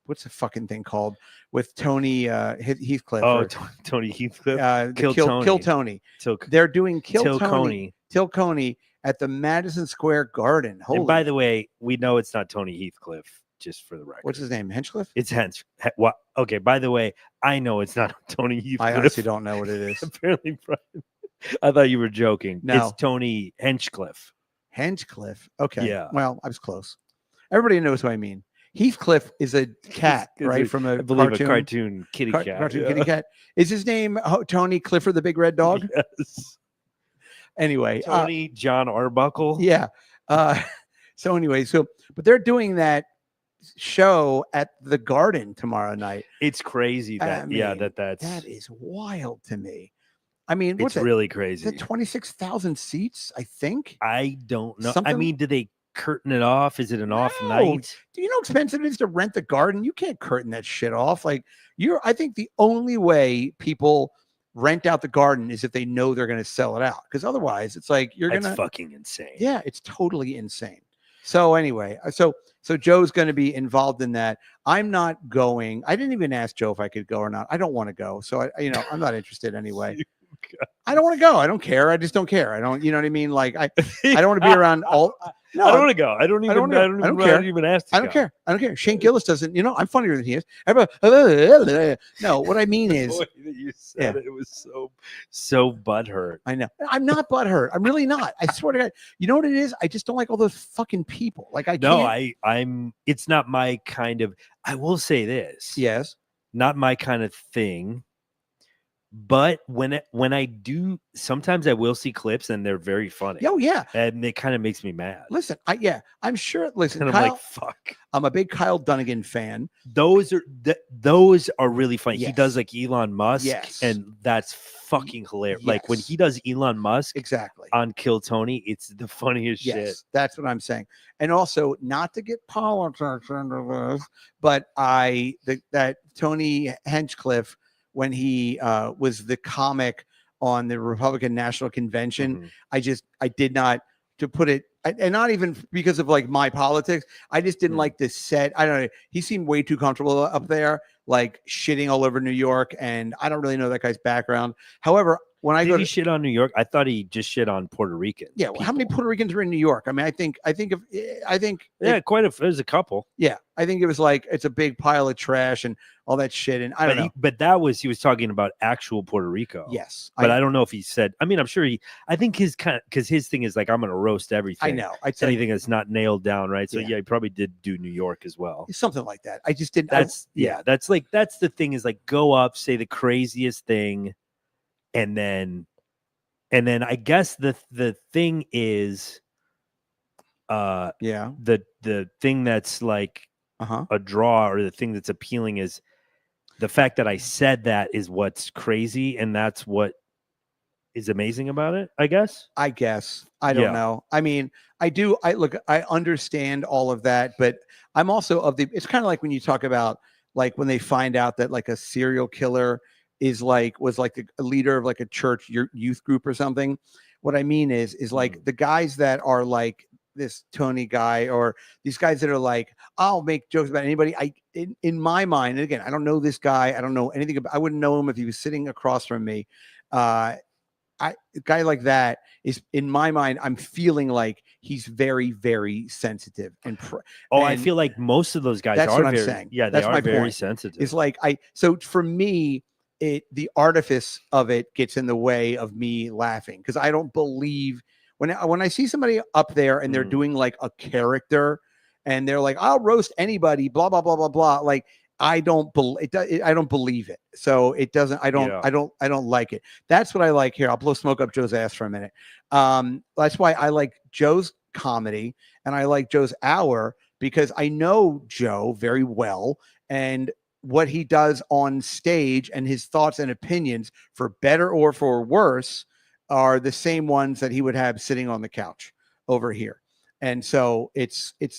what's the fucking thing called with Tony Heathcliff? Oh, Tony Heathcliff. Kill Tony. They're doing Kill Tony at the Madison Square Garden. And by the way, we know it's not Tony Heathcliff. Just for the record, what's his name? Hinchcliffe? It's What? Okay. By the way, I know it's not Tony Heathcliff. I honestly don't know what it is. Apparently, Brian. I thought you were joking. No. It's Tony Hinchcliffe. Hinchcliffe. Okay. Yeah. Well, I was close. Everybody knows who I mean. Heathcliff is a cat, right? From I believe a cartoon kitty cat. Cartoon kitty cat. Is his name Tony Clifford the Big Red Dog? Yes. Anyway, Tony John Arbuckle. Yeah. So anyway, but they're doing that show at the Garden tomorrow night. It's crazy that that is wild to me. I mean, it's really crazy. Is it 26,000 seats? I think. I don't know. Something? I mean, do they curtain it off? Is it an off night? Do you know how expensive it is to rent the garden? You can't curtain that shit off. Like I think the only way people rent out the garden is if they know they're going to sell it out. Because otherwise it's like That's fucking insane. Yeah, it's totally insane. So anyway, so Joe's going to be involved in that. I'm not going. I didn't even ask Joe if I could go or not. I don't want to go. So I'm not interested anyway. I don't want to go. I don't care. I just don't care. I don't, you know what I mean? Like I don't want to be around all. No, I don't want to go. I don't even care. I don't even ask. I don't care. I don't care. Shane Gillis doesn't. I'm funnier than he is. No, what I mean is, the way that you said it was so butthurt. I know. I'm not butthurt. I'm really not. I swear to God. You know what it is? I just don't like all those fucking people. Like I'm. It's not my kind of. I will say this. Yes. Not my kind of thing. But when I do, sometimes I will see clips and they're very funny. Oh yeah, and it kind of makes me mad. Listen, I'm sure. Listen, and Kyle, I'm like, fuck. I'm a big Kyle Dunnigan fan. Those are really funny. Yes. He does like Elon Musk, and that's fucking hilarious. Yes. Like when he does Elon Musk, exactly on Kill Tony, it's the funniest shit. That's what I'm saying. And also, not to get politics into this, but that Tony Hinchcliffe, when he was the comic on the Republican National Convention, I did not, to put it, and not even because of like my politics, I just didn't like this set. I don't know. He seemed way too comfortable up there, like shitting all over New York, and I don't really know that guy's background. However, when I Did he shit on New York? I thought he just shit on Puerto Ricans. Yeah, well, how many Puerto Ricans are in New York? I mean, I think there's a couple. Yeah, I think it was like it's a big pile of trash and all that shit. And I don't know. But he was talking about actual Puerto Rico. Yes, but I don't know if he said. I mean, I'm sure I think his because his thing is like I'm going to roast everything. I know. Anything that's not nailed down, right? So he probably did do New York as well. Something like that. I just didn't. That's the thing is like go up, say the craziest thing, and then I guess the thing is, the thing that's like a draw, or the thing that's appealing is the fact that I said that is what's crazy, and that's what is amazing about it. I guess. I don't know. I mean, I understand all of that, but I'm also it's kind of like when you talk about like when they find out that like a serial killer was like a leader of like a church youth group or something. What I mean is like the guys that are like this Tony guy, or these guys that are like, I'll make jokes about anybody. In my mind, and again, I don't know this guy. I don't know anything about. I wouldn't know him if he was sitting across from me. A guy like that is, in my mind, I'm feeling like he's very, very sensitive. I feel like most of those guys that's are what very, I'm saying. Yeah, that's they are my very point. sensitive. It's like so for me, the artifice of it gets in the way of me laughing, because I don't believe when I see somebody up there and they're doing like a character and they're like, I'll roast anybody, blah blah blah blah blah. Like I don't believe it. So it doesn't. I don't like it. That's what I like here. I'll blow smoke up Joe's ass for a minute. That's why I like Joe's comedy and I like Joe's hour, because I know Joe very well, and what he does on stage and his thoughts and opinions, for better or for worse, are the same ones that he would have sitting on the couch over here. And so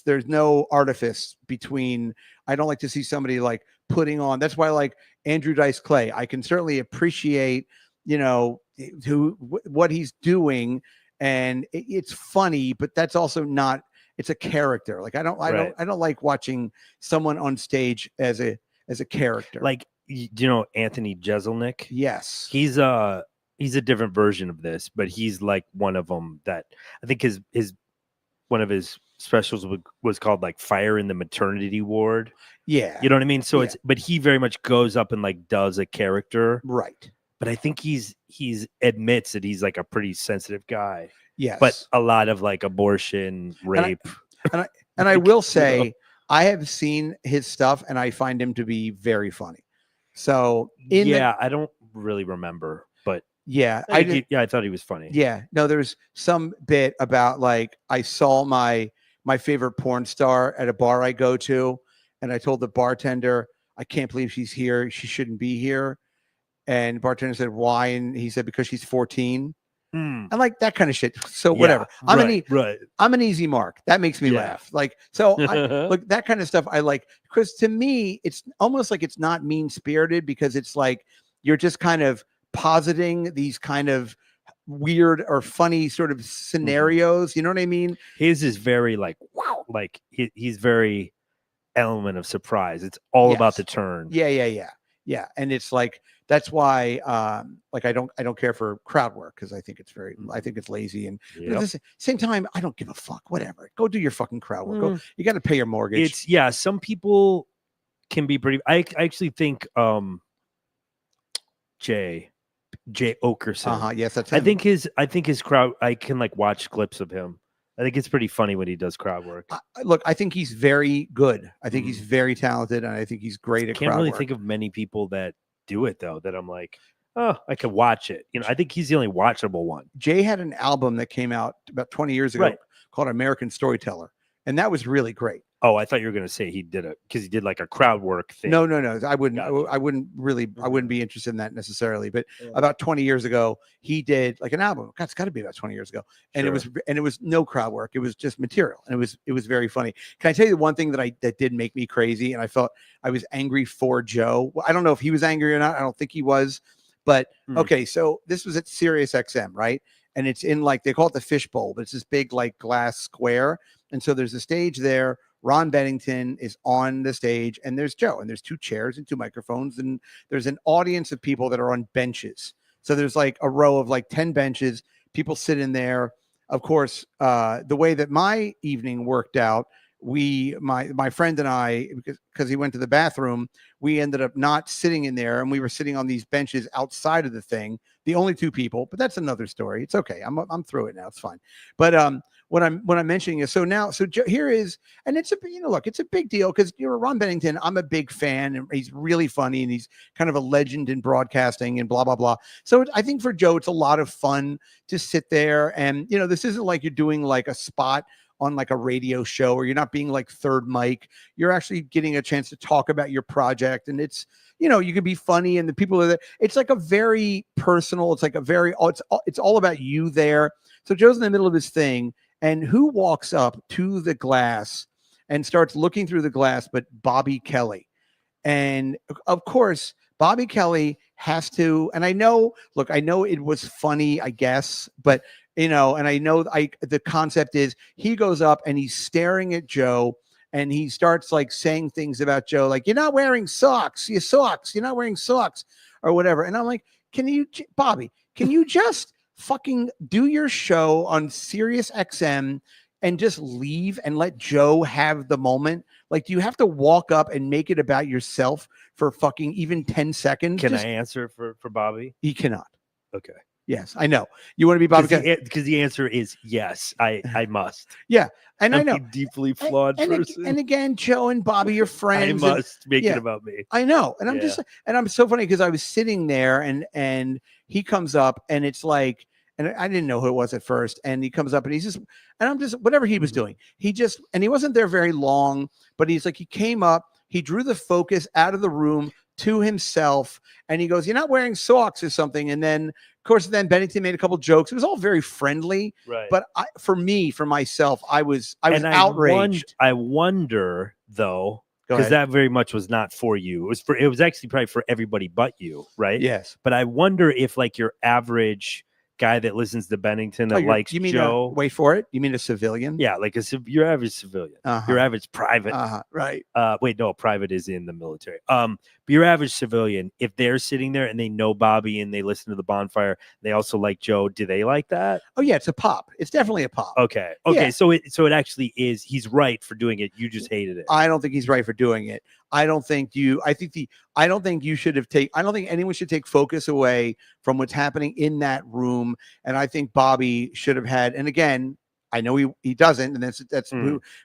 there's no artifice between. I don't like to see somebody like putting on. That's why I like Andrew Dice Clay. I can certainly appreciate, what he's doing, and it's funny, but that's also not. It's a character. Like I don't like watching someone on stage as a character. Like, Anthony Jeselnik? Yes. He's a different version of this, but he's like one of them that I think his one of his specials was called like Fire in the Maternity Ward. Yeah. You know what I mean? So but he very much goes up and like does a character. Right. But I think he's admits that he's like a pretty sensitive guy. Yes. But a lot of like abortion, rape. And I will say, I have seen his stuff and I find him to be very funny. So I don't really remember, but yeah, I thought he was funny. Yeah, no, there's some bit about like I saw my favorite porn star at a bar I go to, and I told the bartender, I can't believe she's here. She shouldn't be here. And the bartender said, why? And he said, because she's 14. I like that kind of shit. So whatever. I'm an easy mark. That makes me laugh. Like, so look, that kind of stuff I like, because to me, it's almost like it's not mean spirited, because it's like you're just kind of positing these kind of weird or funny sort of scenarios. You know what I mean? His is very like, wow, like he's very element of surprise. It's all about the turn. Yeah. And it's like, that's why, like, I don't care for crowd work, because I think it's I think it's lazy. And at the same time, I don't give a fuck. Whatever. Go do your fucking crowd work. You got to pay your mortgage. Some people can be pretty. I actually think Jay Okerson. Yes, that's him. I think his crowd. I can like watch clips of him. I think it's pretty funny when he does crowd work. Look, I think he's very good. I think he's very talented, and I think he's great at crowd work. Can't really think of many people that do it though, that I'm like, oh, I could watch it. You know, I think he's the only watchable one. Jay had an album that came out about 20 years ago called American Storyteller, and that was really great. Oh, I thought you were going to say he did like a crowd work thing. No. I wouldn't be interested in that necessarily. But about 20 years ago, he did like an album. God, it's got to be about 20 years ago. And it was no crowd work. It was just material. And it was very funny. Can I tell you the one thing that did make me crazy? And I felt I was angry for Joe. Well, I don't know if he was angry or not. I don't think he was. But okay, so this was at Sirius XM, right? And it's in like, they call it the fishbowl, but it's this big like glass square. And so there's a stage there. Ron Bennington is on the stage, and there's Joe, and there's 2 chairs and 2 microphones, and there's an audience of people that are on benches. So there's like a row of like 10 benches. People sit in there. Of course, the way that my evening worked out, my friend and I, because he went to the bathroom, we ended up not sitting in there, and we were sitting on these benches outside of the thing. The only 2 people, but that's another story. It's okay. I'm through it now. It's fine. But what I'm mentioning is, so here is, and it's it's a big deal, because Ron Bennington, I'm a big fan, and he's really funny, and he's kind of a legend in broadcasting and blah blah blah. So I think for Joe, it's a lot of fun to sit there, and this isn't like you're doing like a spot on like a radio show, or you're not being like third mic. You're actually getting a chance to talk about your project, and it's you can be funny, and the people are there. It's like a very personal. It's like a very it's all about you there. So Joe's in the middle of his thing. And who walks up to the glass and starts looking through the glass but Bobby Kelly? And of course, Bobby Kelly has to, and I know it was funny, I guess, but and I know the concept is he goes up and he's staring at Joe, and he starts like saying things about Joe, like, you're not wearing socks, you're not wearing socks, or whatever. And I'm like, Bobby, can you just fucking do your show on Sirius XM and just leave and let Joe have the moment? Like, do you have to walk up and make it about yourself for fucking even 10 seconds? Can I answer for Bobby? He cannot. Okay. Yes, I know. You want to be Bobby? Because the answer is yes, I must. Yeah. And I'm I know. a deeply flawed person. And again, Joe and Bobby are friends. I must make it about me. I know. And I'm so funny, because I was sitting there, and he comes up, and it's like, and I didn't know who it was at first. And he comes up, and I'm just, whatever he was doing, and he wasn't there very long, but he's like, he came up, he drew the focus out of the room to himself, and he goes, you're not wearing socks or something. And then, of course, Bennington made a couple jokes. It was all very friendly. Right. But for myself, I was outraged. I wonder though, because that very much was not for you. It was actually probably for everybody but you, right? Yes. But I wonder if like your average guy that listens to Bennington that likes Joe. Wait for it. You mean a civilian? Yeah, like your average civilian, your average private. Right. Wait, no, private is in the military. But your average civilian, if they're sitting there and they know Bobby and they listen to the Bonfire, they also like Joe. Do they like that? Oh yeah, it's a pop. It's definitely a pop. Okay. Yeah. So it actually is. He's right for doing it. You just hated it. I don't think he's right for doing it. I don't think you should have I don't think anyone should take focus away from what's happening in that room. And I think Bobby should have had, and again, I know he doesn't, and that's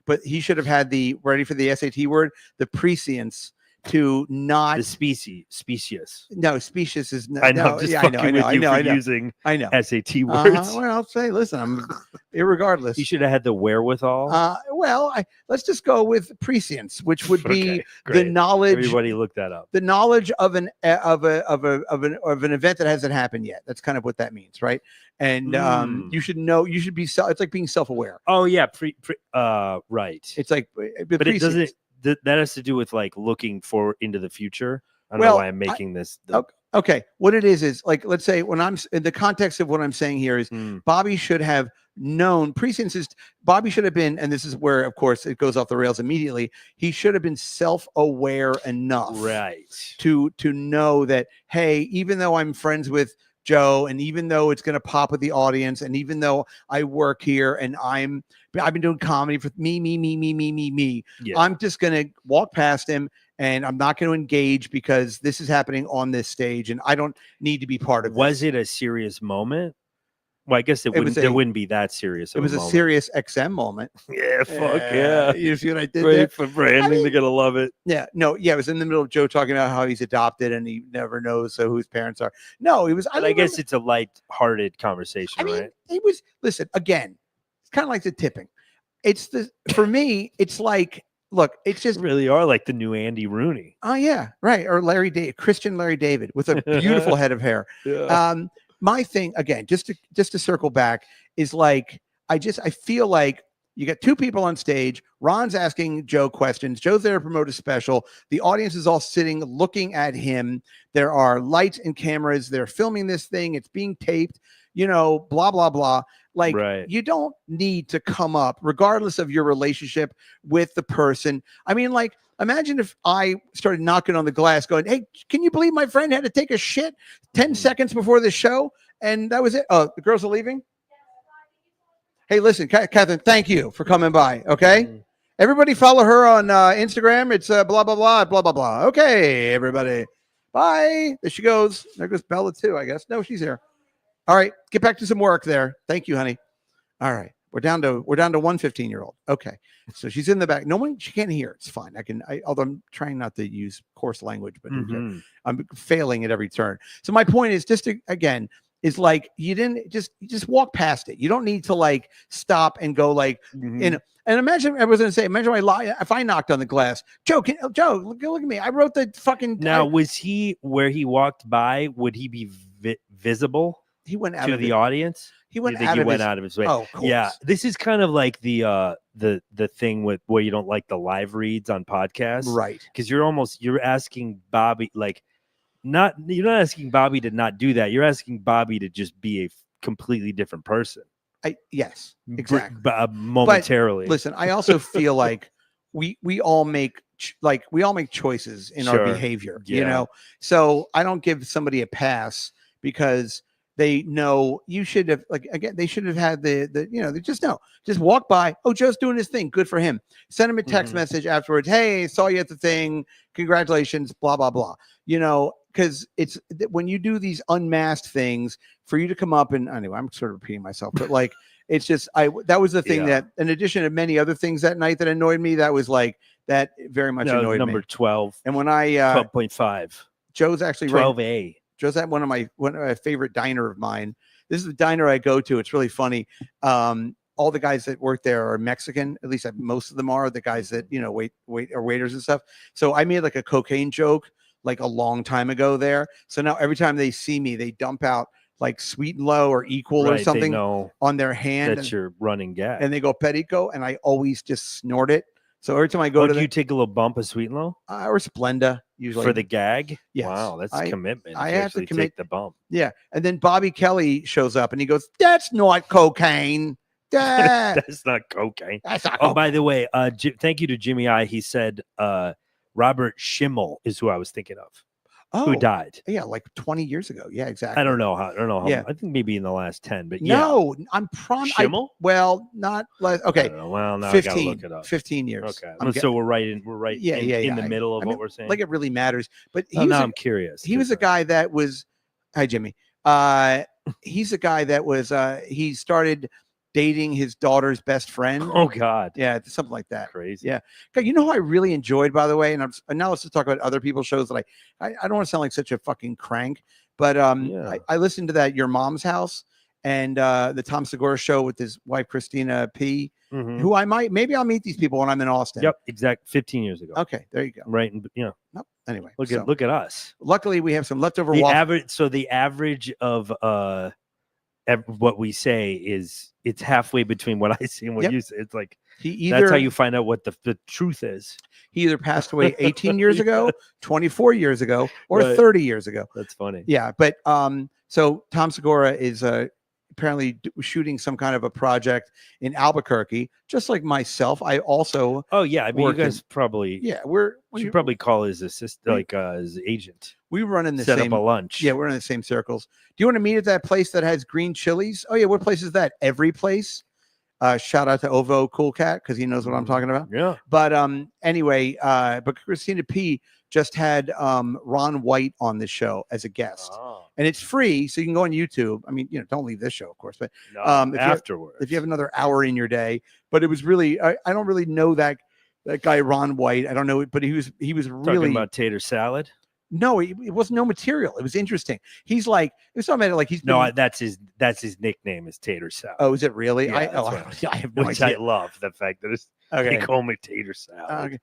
but he should have had ready for the SAT word, the prescience to not the specious. No, specious is no. I know. No, Just yeah, fucking I know. with you for using SAT words. Well, I'll say, listen, I'm irregardless. You should have had the wherewithal. Let's just go with prescience, which would be great. the knowledge. Everybody look that up. The knowledge of an event that hasn't happened yet. That's kind of what that means, right? And you should know. You should be. It's like being self-aware. Oh yeah, right. It's like, but it doesn't. That has to do with like looking forward into the future. I don't know why I'm making this. Okay. What it is like, let's say when I'm in the context of what I'm saying here is Bobby should have known prescience is Bobby should have been, and this is where, of course, it goes off the rails immediately. He should have been self-aware enough, right, to know that, hey, even though I'm friends with Joe, and even though it's going to pop with the audience, and even though I work here and I've been doing comedy for me. Yeah. I'm just going to walk past him and I'm not going to engage because this is happening on this stage and I don't need to be part of it. Was it a serious moment? Well, I guess it wouldn't be that serious. It was a serious XM moment. Yeah, fuck yeah. You see what I did Great there? for branding. They're going to love it. Yeah. No, yeah. It was in the middle of Joe talking about how he's adopted and he never knows who his parents are. No, it was. I guess it's a light-hearted conversation, right? It was, listen, again, it's kind of like the tipping. For me, it's like, look, it's just really are like the new Andy Rooney. Oh, yeah. Right. Or Christian Larry David with a beautiful head of hair. Yeah. My thing, again, just to circle back, is like I feel like you got two people on stage. Ron's asking Joe questions. Joe's there to promote a special. The audience is all sitting looking at him. There are lights and cameras. They're filming this thing. It's being taped, blah, blah, blah. Like, You don't need to come up, regardless of your relationship with the person. I mean, like, imagine if I started knocking on the glass going, hey, can you believe my friend had to take a shit 10 seconds before the show? And that was it. Oh, the girls are leaving? Hey, listen, Catherine, thank you for coming by, okay? Everybody follow her on Instagram. It's blah, blah, blah, blah, blah, blah. Okay, everybody. Bye. There she goes. There goes Bella, too, I guess. No, she's here. All right, get back to some work there. Thank you, honey. All right. We're down to one 15-year-old. Okay. So she's in the back. She can't hear. It's fine. Although I'm trying not to use coarse language, but I'm failing at every turn. So my point is is like, you just walk past it. You don't need to like stop and go like, and imagine, I was going to say, imagine if I knocked on the glass, Joe, look at me. I wrote the fucking. Now, was he where he walked by? Would he be visible? He went out to the audience. He went out of his way. Oh, of course. Yeah. This is kind of like the thing with where you don't like the live reads on podcasts, right? Because you're asking Bobby you're not asking Bobby to not do that. You're asking Bobby to just be a completely different person. Yes, exactly. Momentarily. But listen, I also feel like we all make choices in our behavior. Yeah. So I don't give somebody a pass because they know you should have, like, again, they should have had they just walk by. Oh, Joe's doing his thing. Good for him. Send him a text message afterwards. Hey, saw you at the thing. Congratulations, blah, blah, blah. Because it's when you do these unmasked things for you to come up and anyway, I'm sort of repeating myself, but like, it's just, that was the thing that in addition to many other things that night that annoyed me, that was like, that very much annoyed number me. 12. And when I, 12.5, Joe's actually 12A. Joe's at one of my favorite diner of mine. This is the diner I go to. It's really funny. All the guys that work there are Mexican. At least most of them are. The guys that are waiters and stuff. So I made like a cocaine joke like a long time ago there. So now every time they see me, they dump out like Sweet and Low or Equal or something on their hand. That's your running gag. And they go Perico, and I always just snort it. So every time I go do you take a little bump of Sweet and Low? Or Splenda, usually. For the gag? Yes. Wow, that's a commitment. I have to take the bump. Yeah. And then Bobby Kelly shows up and he goes, that's not cocaine. That's not cocaine. That's not cocaine. By the way, thank you to Jimmy I. He said Robert Schimmel is who I was thinking of. Oh, who died? Yeah, like 20 years ago. Yeah, exactly. I don't know how. Yeah. I think maybe in the last 10. But yeah. No, I'm Schimmel? Not less. Okay. Well, now 15, I gotta look it up. 15 years. Okay. So we're right in the middle of what we're saying. Like it really matters. But I'm curious. He was a guy that was. Hi, Jimmy. He's a guy that was. He started dating his daughter's best friend. Oh God. Yeah, something like that. Crazy. Yeah. God, you know who I really enjoyed, by the way, and now let's just talk about other people's shows that I don't want to sound like such a fucking crank, but I listened to that Your Mom's House and the Tom Segura show with his wife Christina P. Who maybe I'll meet these people when I'm in Austin. Yep, exact 15 years ago. Okay, there you go. Right, and Nope. Anyway, look at us. Luckily, we have some leftover. The average of what we say it's halfway between what I say and what you say. It's like that's how you find out what the truth is. He either passed away 18 years ago, 24 years ago, or 30 years ago. That's funny. Yeah, but so Tom Segura is apparently shooting some kind of a project in Albuquerque, just like myself. I also I mean, you guys probably we should probably call his assistant, his agent. We run in the set same up a lunch. Yeah, we're in the same circles. Do you want to meet at that place that has green chilies? Oh yeah, what place is that? Every place. Shout out to Ovo Cool Cat because he knows what I'm talking about. Yeah. But anyway, but Christina P just had Ron White on the show as a guest, and it's free, so you can go on YouTube. I mean, don't leave this show, of course, but afterwards, if you have another hour in your day. But it was really, I don't really know that guy Ron White. I don't know, but he was really talking about tater salad. No, it was no material. It was interesting. He's like, it was something like that's his nickname is Tater Salad. Oh, is it really? Yeah, I have no idea. I love the fact that they call me Tater Salad.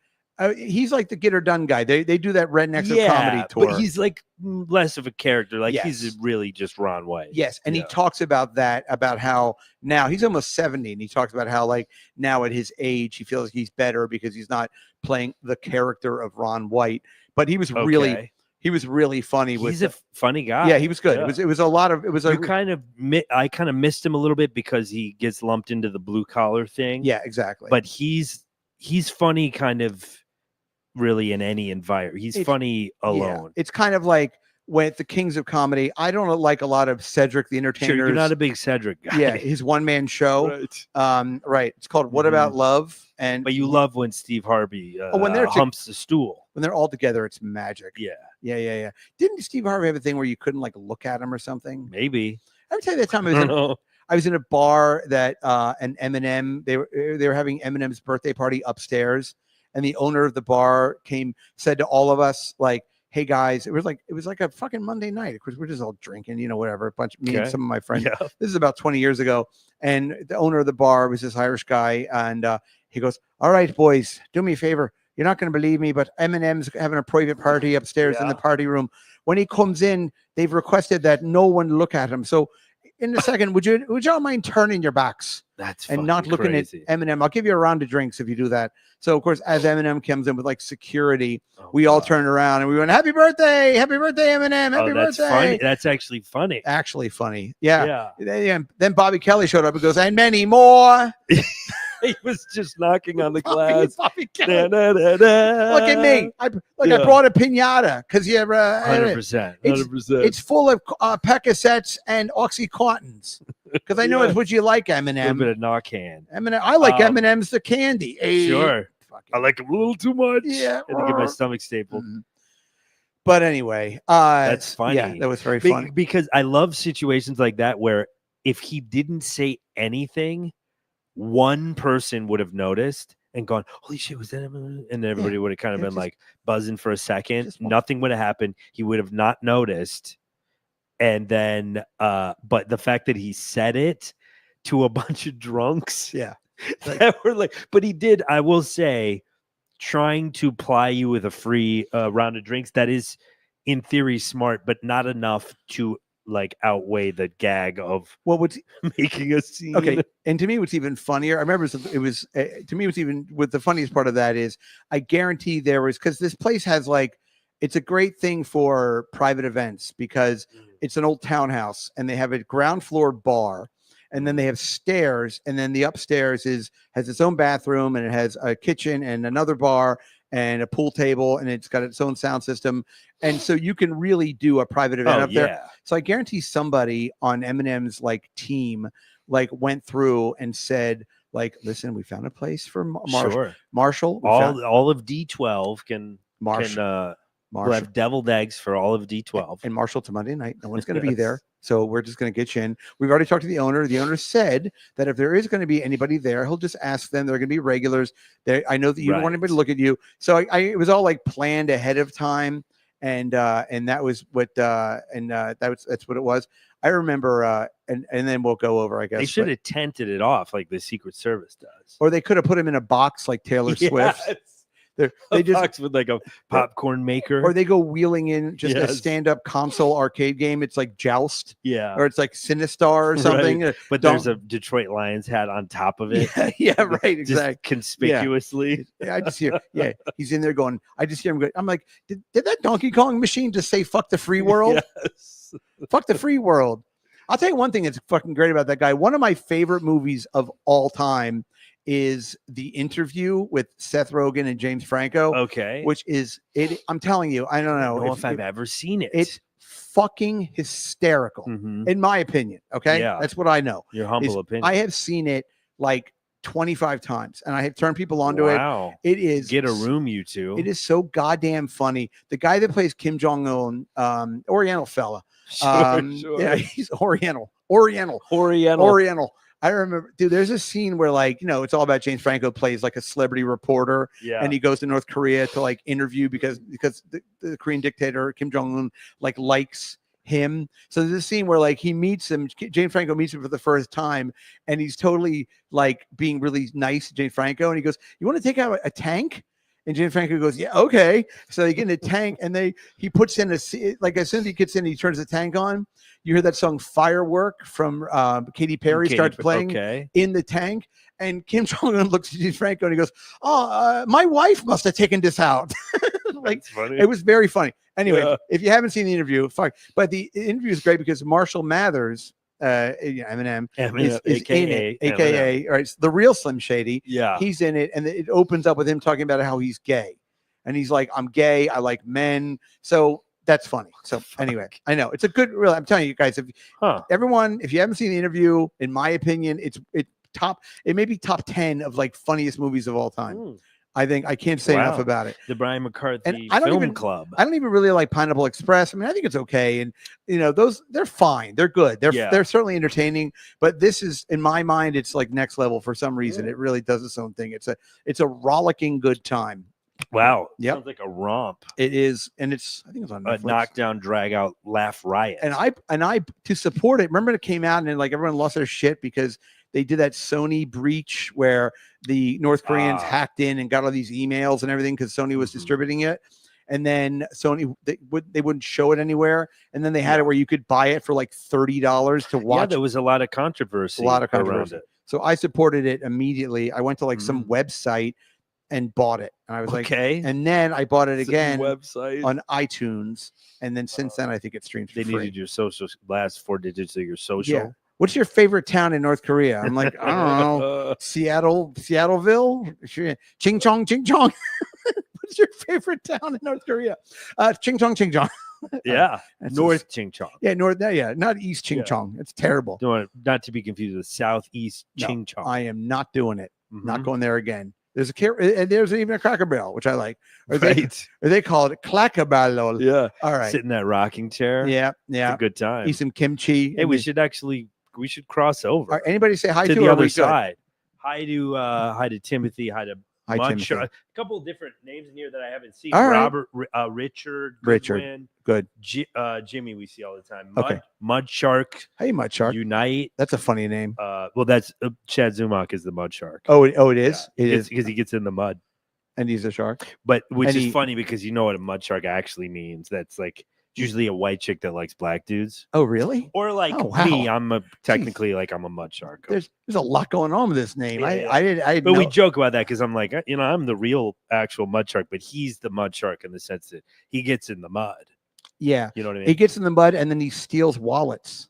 He's like the Get Her Done guy. They do that Rednecks of Comedy tour. But he's like less of a character. Like he's really just Ron White. Yes, and he talks about that, about how now he's almost 70, and he talks about how like now at his age he feels he's better because he's not playing the character of Ron White. But he was really funny. He's a funny guy. Yeah, he was good. Yeah. It was a lot of I kind of missed him a little bit because he gets lumped into the blue collar thing. Yeah, exactly. But he's funny kind of really in any environment. He's funny alone. Yeah. It's kind of like with the Kings of Comedy. I don't like a lot of Cedric the Entertainer. Sure, you're not a big Cedric guy. Yeah, his one-man show. Right. Right. It's called What About Love? But you love when Steve Harvey when they're humps the stool. When they're all together, it's magic. Yeah. Didn't Steve Harvey have a thing where you couldn't like look at him or something? Maybe. I would tell you that time I was in a bar that an Eminem, they were having Eminem's birthday party upstairs, and the owner of the bar said to all of us, like, hey guys, it was like a fucking Monday night. Of course, we're just all drinking, whatever. Me and some of my friends. Yeah. This is about 20 years ago. And the owner of the bar was this Irish guy, and he goes, all right, boys, do me a favor. You're not going to believe me, but Eminem's having a private party upstairs in the party room. When he comes in, they've requested that no one look at him. So in a second, would y'all mind turning your backs and not looking crazy. At Eminem? I'll give you a round of drinks if you do that. So of course, as Eminem comes in with like security, we all turn around and we went, happy birthday, Eminem, happy birthday. Funny. That's actually funny. Actually funny. Yeah. Then Bobby Kelly showed up and goes, and many more. He was just knocking on the glass. Bobby Kelly. Look at me. I brought a pinata because you're 100%. It's full of Percocets and Oxycontins because I know it's what you like, Eminem. A little bit of Narcan. Eminem. I like M&M's the candy. Sure. I like them a little too much. Yeah. I had to get my stomach stapled. Mm-hmm. But anyway, that's funny. Yeah, that was very funny because I love situations like that where if he didn't say anything, one person would have noticed and gone, holy shit, was that him? And everybody would have kind of been like buzzing for a second. Nothing would have happened. He would have not noticed. And then, but the fact that he said it to a bunch of drunks. Yeah. That were like, but he did, I will say, trying to ply you with a free round of drinks. That is in theory smart, but not enough to like outweigh the gag of what's making a scene. Okay, and to me, what's even funnier, I remember it was to me, what's even with the funniest part of that is I guarantee there was, because this place has like, it's a great thing for private events because it's an old townhouse and they have a ground floor bar. And then they have stairs, and then the upstairs has its own bathroom, and it has a kitchen and another bar and a pool table, and it's got its own sound system. And so you can really do a private event up there. So I guarantee somebody on Eminem's like team like went through and said like, listen, we found a place for Marshall. All of D12 can We'll have deviled eggs for all of D12. And Marshall to Monday night. No one's going to be there. So we're just going to get you in. We've already talked to the owner. The owner said that if there is going to be anybody there, he'll just ask them. They're going to be regulars. I know that you don't want anybody to look at you. So it was all like planned ahead of time. And that was what that's what it was. I remember, and then we'll go over, I guess. They should have tented it off like the Secret Service does. Or they could have put him in a box like Taylor Swift. They just box with like a popcorn maker. Or they go wheeling in just a stand-up console arcade game. It's like Joust. Yeah. Or it's like Sinistar or something. Right. But there's a Detroit Lions hat on top of it. Yeah, right. Exactly. Conspicuously. Yeah, I just hear, he's in there going, I just hear him going, I'm like, did that Donkey Kong machine just say fuck the free world? Yes. Fuck the free world. I'll tell you one thing that's fucking great about that guy. One of my favorite movies of all time is The Interview with Seth Rogen and James Franco. Okay. Which is it. I'm telling you, I don't know if I've ever seen it. It's fucking hysterical, in my opinion. Okay. Yeah. That's what I know. Your humble opinion. I have seen it like 25 times and I have turned people onto it. It is Get a room, you two. It is so goddamn funny. The guy that plays Kim Jong-un, Oriental fella. Sure. Yeah, he's Oriental. I remember, dude, there's a scene where it's all about James Franco plays like a celebrity reporter and he goes to North Korea to like interview because the Korean dictator Kim Jong-un likes him. So there's a scene where like he meets him, James Franco meets him for the first time and he's totally like being really nice to James Franco. And he goes, "You want to take out a tank?" And James Franco goes, "Yeah, okay." So they get in a tank and he puts in as soon as he gets in, he turns the tank on. You hear that song "Firework" from Katy Perry starts playing in the tank. And Kim Jong-un looks at James Franco and he goes, "Oh, my wife must have taken this out." Like, funny. It was very funny. Anyway, if you haven't seen The Interview, fuck. But the interview is great because Marshall Mathers, Eminem, is AKA, right? The real Slim Shady. Yeah, he's in it, and it opens up with him talking about how he's gay, and he's like, "I'm gay. I like men." So that's funny. So anyway, I know it's a good. Really, I'm telling you guys, everyone, if you haven't seen The Interview, in my opinion, it may be top 10 of like funniest movies of all time. I think I can't say enough about it. The Brian McCarthy Film Club. I don't even really like Pineapple Express. I mean, I think it's okay, and they're fine. They're good. They're certainly entertaining. But this is, in my mind, it's like next level for some reason. It really does its own thing. It's a rollicking good time. Wow. Yeah. Sounds like a romp. It is, and I think it's on Netflix. A knockdown, drag out, laugh riot. And I to support it. Remember, it came out and like everyone lost their shit because they did that Sony breach where the North Koreans hacked in and got all these emails and everything because Sony was distributing it. And then Sony, they wouldn't show it anywhere. And then they had it where you could buy it for like $30 to watch. Yeah, there was a lot of controversy. Around it. So I supported it immediately. I went to like some website and bought it. And I was like, okay. And then I bought it again on iTunes. And then since then, I think it streams for free. They needed your social, last 4 digits of your social. Yeah. What's your favorite town in North Korea? I'm like, I don't know. Seattleville? Ching Chong, Ching Chong. What's your favorite town in North Korea? Ching Chong, Ching Chong. Yeah. North Ching Chong. Yeah, not East Ching Chong. It's terrible. Not to be confused with Southeast Ching Chong. I am not doing it. Not going there again. There's even a Cracker Barrel, which I like. Or they call it Clacker Barrel. Yeah. All right. Sit in that rocking chair. Yeah. It's a good time. Eat some kimchi. Hey, we should cross over. Right, anybody say hi to the other side. Hi to Timothy. Hi to Timothy. A couple of different names in here that I haven't seen. All right. Robert, Richard, good. Jimmy, we see all the time. Mud Shark. Hey, Mud Shark. Unite. That's a funny name. Well, that's Chad Zumach is the Mud Shark. Oh, it is. Yeah. It is because he gets in the mud, and he's a shark. But which is funny because you know what a mud shark actually means. That's like usually a white chick that likes black dudes. Oh, really? Or like me, I'm technically like I'm a mud shark. There's a lot going on with this name. Yeah. But we joke about that because I'm like, I'm the real actual mud shark, but he's the mud shark in the sense that he gets in the mud. Yeah. You know what I mean? He gets in the mud and then he steals wallets.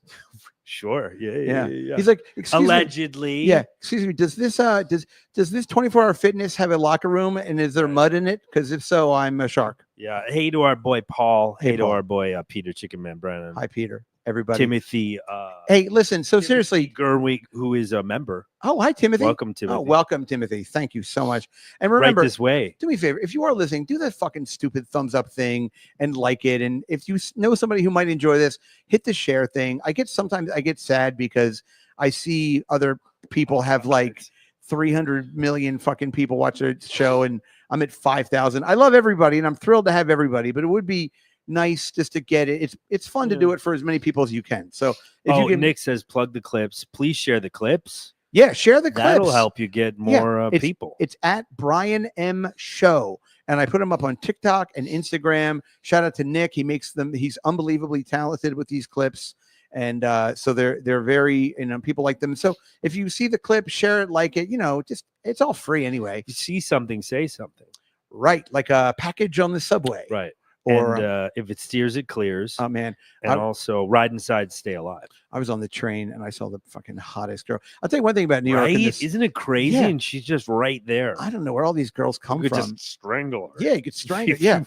Sure. Yeah. He's like, allegedly. Yeah. Excuse me. Does this 24-hour fitness have a locker room and is there mud in it? Because if so, I'm a shark. Yeah. Hey to our boy Paul. Hey to our boy Peter Chicken Man Brennan. Hi, Peter. everybody. Timothy. Hey, listen. So seriously, Gerwig, who is a member. Oh, hi, Timothy. Welcome, Timothy. Oh, welcome, Timothy. Thank you so much. And remember, right this way. Do me a favor. If you are listening, do that fucking stupid thumbs up thing and like it. And if you know somebody who might enjoy this, hit the share thing. Sometimes I get sad because I see other people have like 300 million fucking people watch their show, and I'm at 5,000. I love everybody, and I'm thrilled to have everybody, but it would be nice just to get it. It's fun to do it for as many people as you can. So if you can, Nick says plug the clips. Please share the clips. Yeah, share the clips. That'll help you get more people. It's at Brian M Show, and I put them up on TikTok and Instagram. Shout out to Nick. He makes them. He's unbelievably talented with these clips, and so they're very, people like them. So if you see the clip, share it, like it. Just it's all free anyway. You see something, say something. Right, like a package on the subway. Right. Or if it steers, it clears. Oh man! And also ride inside, stay alive. I was on the train and I saw the fucking hottest girl. I'll tell you one thing about New York. Isn't it crazy? Yeah. And she's just right there. I don't know where all these girls come from. Just strangle her. Yeah, you could strangle. Yeah.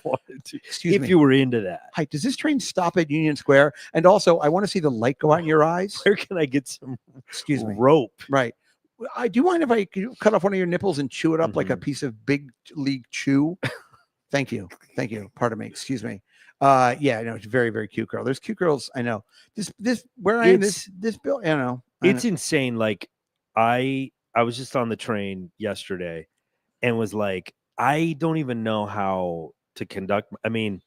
Excuse me. If you were into that. Hi, does this train stop at Union Square? And also, I want to see the light go out in your eyes. Where can I get some rope? Right. Do you mind if I cut off one of your nipples and chew it up like a piece of big league chew? Thank you. Pardon me. Excuse me. Yeah, I know it's a very, very cute girl. There's cute girls. I know this where I am. This bill. It's insane. Like I was just on the train yesterday, and was like, I don't even know how to conduct. I mean,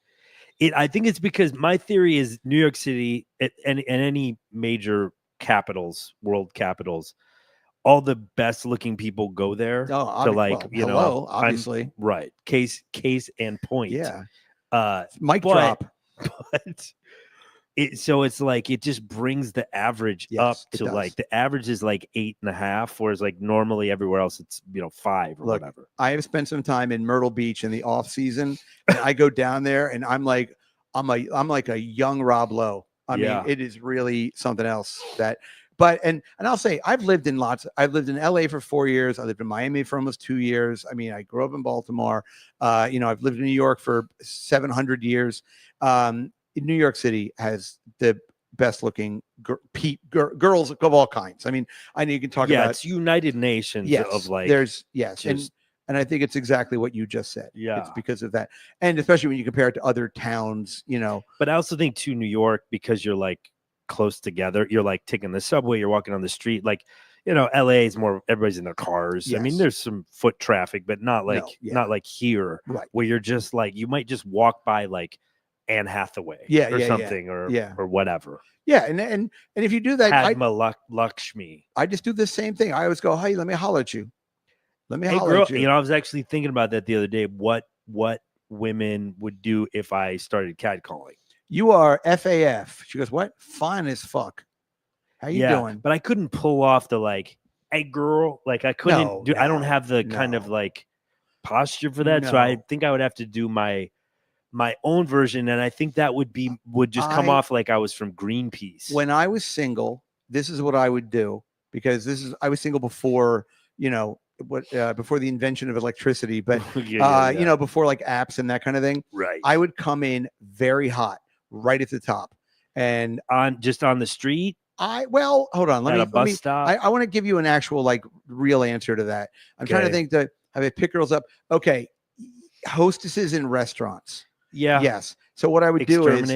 I think it's because my theory is New York City and any major capitals, world capitals, all the best looking people go there to obviously. Right. Case and point. Yeah. Mic drop. But so it's like it just brings the average up to like the average is like 8.5, whereas like normally everywhere else it's 5 or whatever. I have spent some time in Myrtle Beach in the off season, and I go down there and I'm like a young Rob Lowe. I mean, it is really something else But I'll say I've lived in LA for 4 years. I lived in Miami for almost 2 years. I mean, I grew up in Baltimore. I've lived in New York for 700 years. New York City has the best looking girls of all kinds. I mean, I know you can talk about it's United Nations of like and I think it's exactly what you just said. Yeah, it's because of that, and especially when you compare it to other towns, But I also think too, New York, because you're like close together, you're like taking the subway, you're walking on the street, like LA is more everybody's in their cars. I mean, there's some foot traffic, but not like here, right, where you're just like you might just walk by like Anne Hathaway or something or whatever. Yeah, and if you do that, Padma Lakshmi, I just do the same thing. I always go, hey, let me holler at you. Let me holler at you. I was actually thinking about that the other day. What women would do if I started catcalling? You are FAF. She goes, what? Fine as fuck. How you doing? But I couldn't pull off the like, hey girl. Like I couldn't I don't have the kind of like posture for that. So I think I would have to do my own version. And I think that would just come off like I was from Greenpeace. When I was single, this is what I would do, because I was single before, before the invention of electricity, but before like apps and that kind of thing. Right. I would come in very hot, right at the top, and on the street. Hold on. Let me stop. I want to give you an actual like real answer to that. I'm trying to think that have I pick girls up. Okay. Hostesses in restaurants. Yeah. Yes. So what I would do is I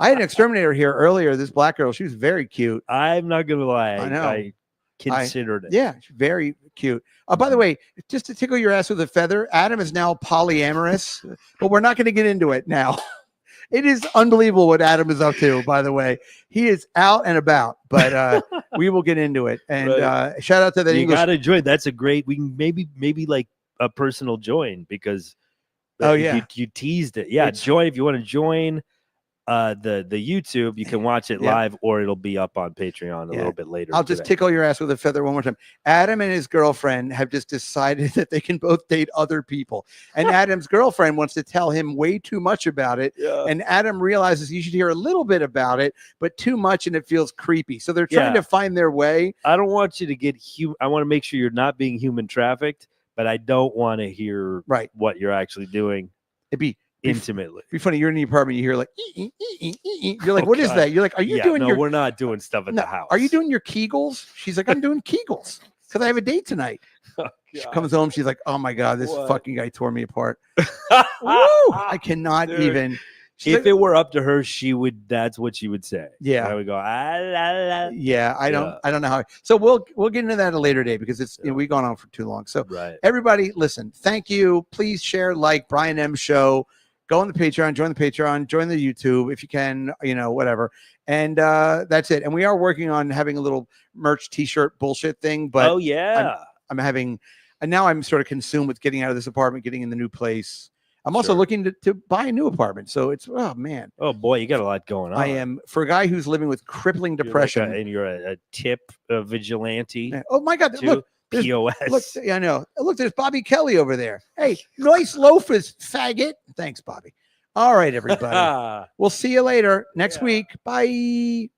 had an exterminator here earlier. This black girl, she was very cute. I'm not gonna lie. I know. I considered it. Yeah, very cute. By the way, just to tickle your ass with a feather, Adam is now polyamorous, but we're not going to get into it now. It is unbelievable what Adam is up to, by the way. He is out and about, but we will get into it. And shout out to that English. You got to join. That's a great, we can maybe like a personal join, because you teased it. Yeah, join if you want to join the YouTube. You can watch it live, or it'll be up on Patreon a little bit later. I'll just tickle your ass with a feather one more time. Adam and his girlfriend have just decided that they can both date other people, and Adam's girlfriend wants to tell him way too much about it, and Adam realizes you should hear a little bit about it, but too much and it feels creepy. So they're trying to find their way. I don't want you to get I want to make sure you're not being human trafficked, but I don't want to hear what you're actually doing. It'd be intimately. Be funny. You're in the apartment. You hear like, you're like, what is that? You're like, are you doing no, your? We're not doing stuff at the house. Are you doing your Kegels? She's like, I'm doing Kegels because I have a date tonight. She comes home. She's like, oh my God, this fucking guy tore me apart. Woo! I cannot even. If it were up to her, she would. That's what she would say. Yeah, I would go. La. Yeah, I don't know how. So we'll get into that at a later day because it's we've gone on for too long. So everybody, listen. Thank you. Please share, like Brian M Show. Go on the Patreon. Join the Patreon. Join the YouTube if you can. Whatever. And that's it. And we are working on having a little merch T-shirt bullshit thing. But I'm having, and now I'm sort of consumed with getting out of this apartment, getting in the new place. I'm also looking to buy a new apartment. So it's, oh man. Oh boy, you got a lot going on. I am, for a guy who's living with crippling depression. And you're a tip vigilante. Oh my God. Too. Look, POS. Look, I know. Look, there's Bobby Kelly over there. Hey, nice loafers, faggot. Thanks, Bobby. All right, everybody. We'll see you later next week. Bye.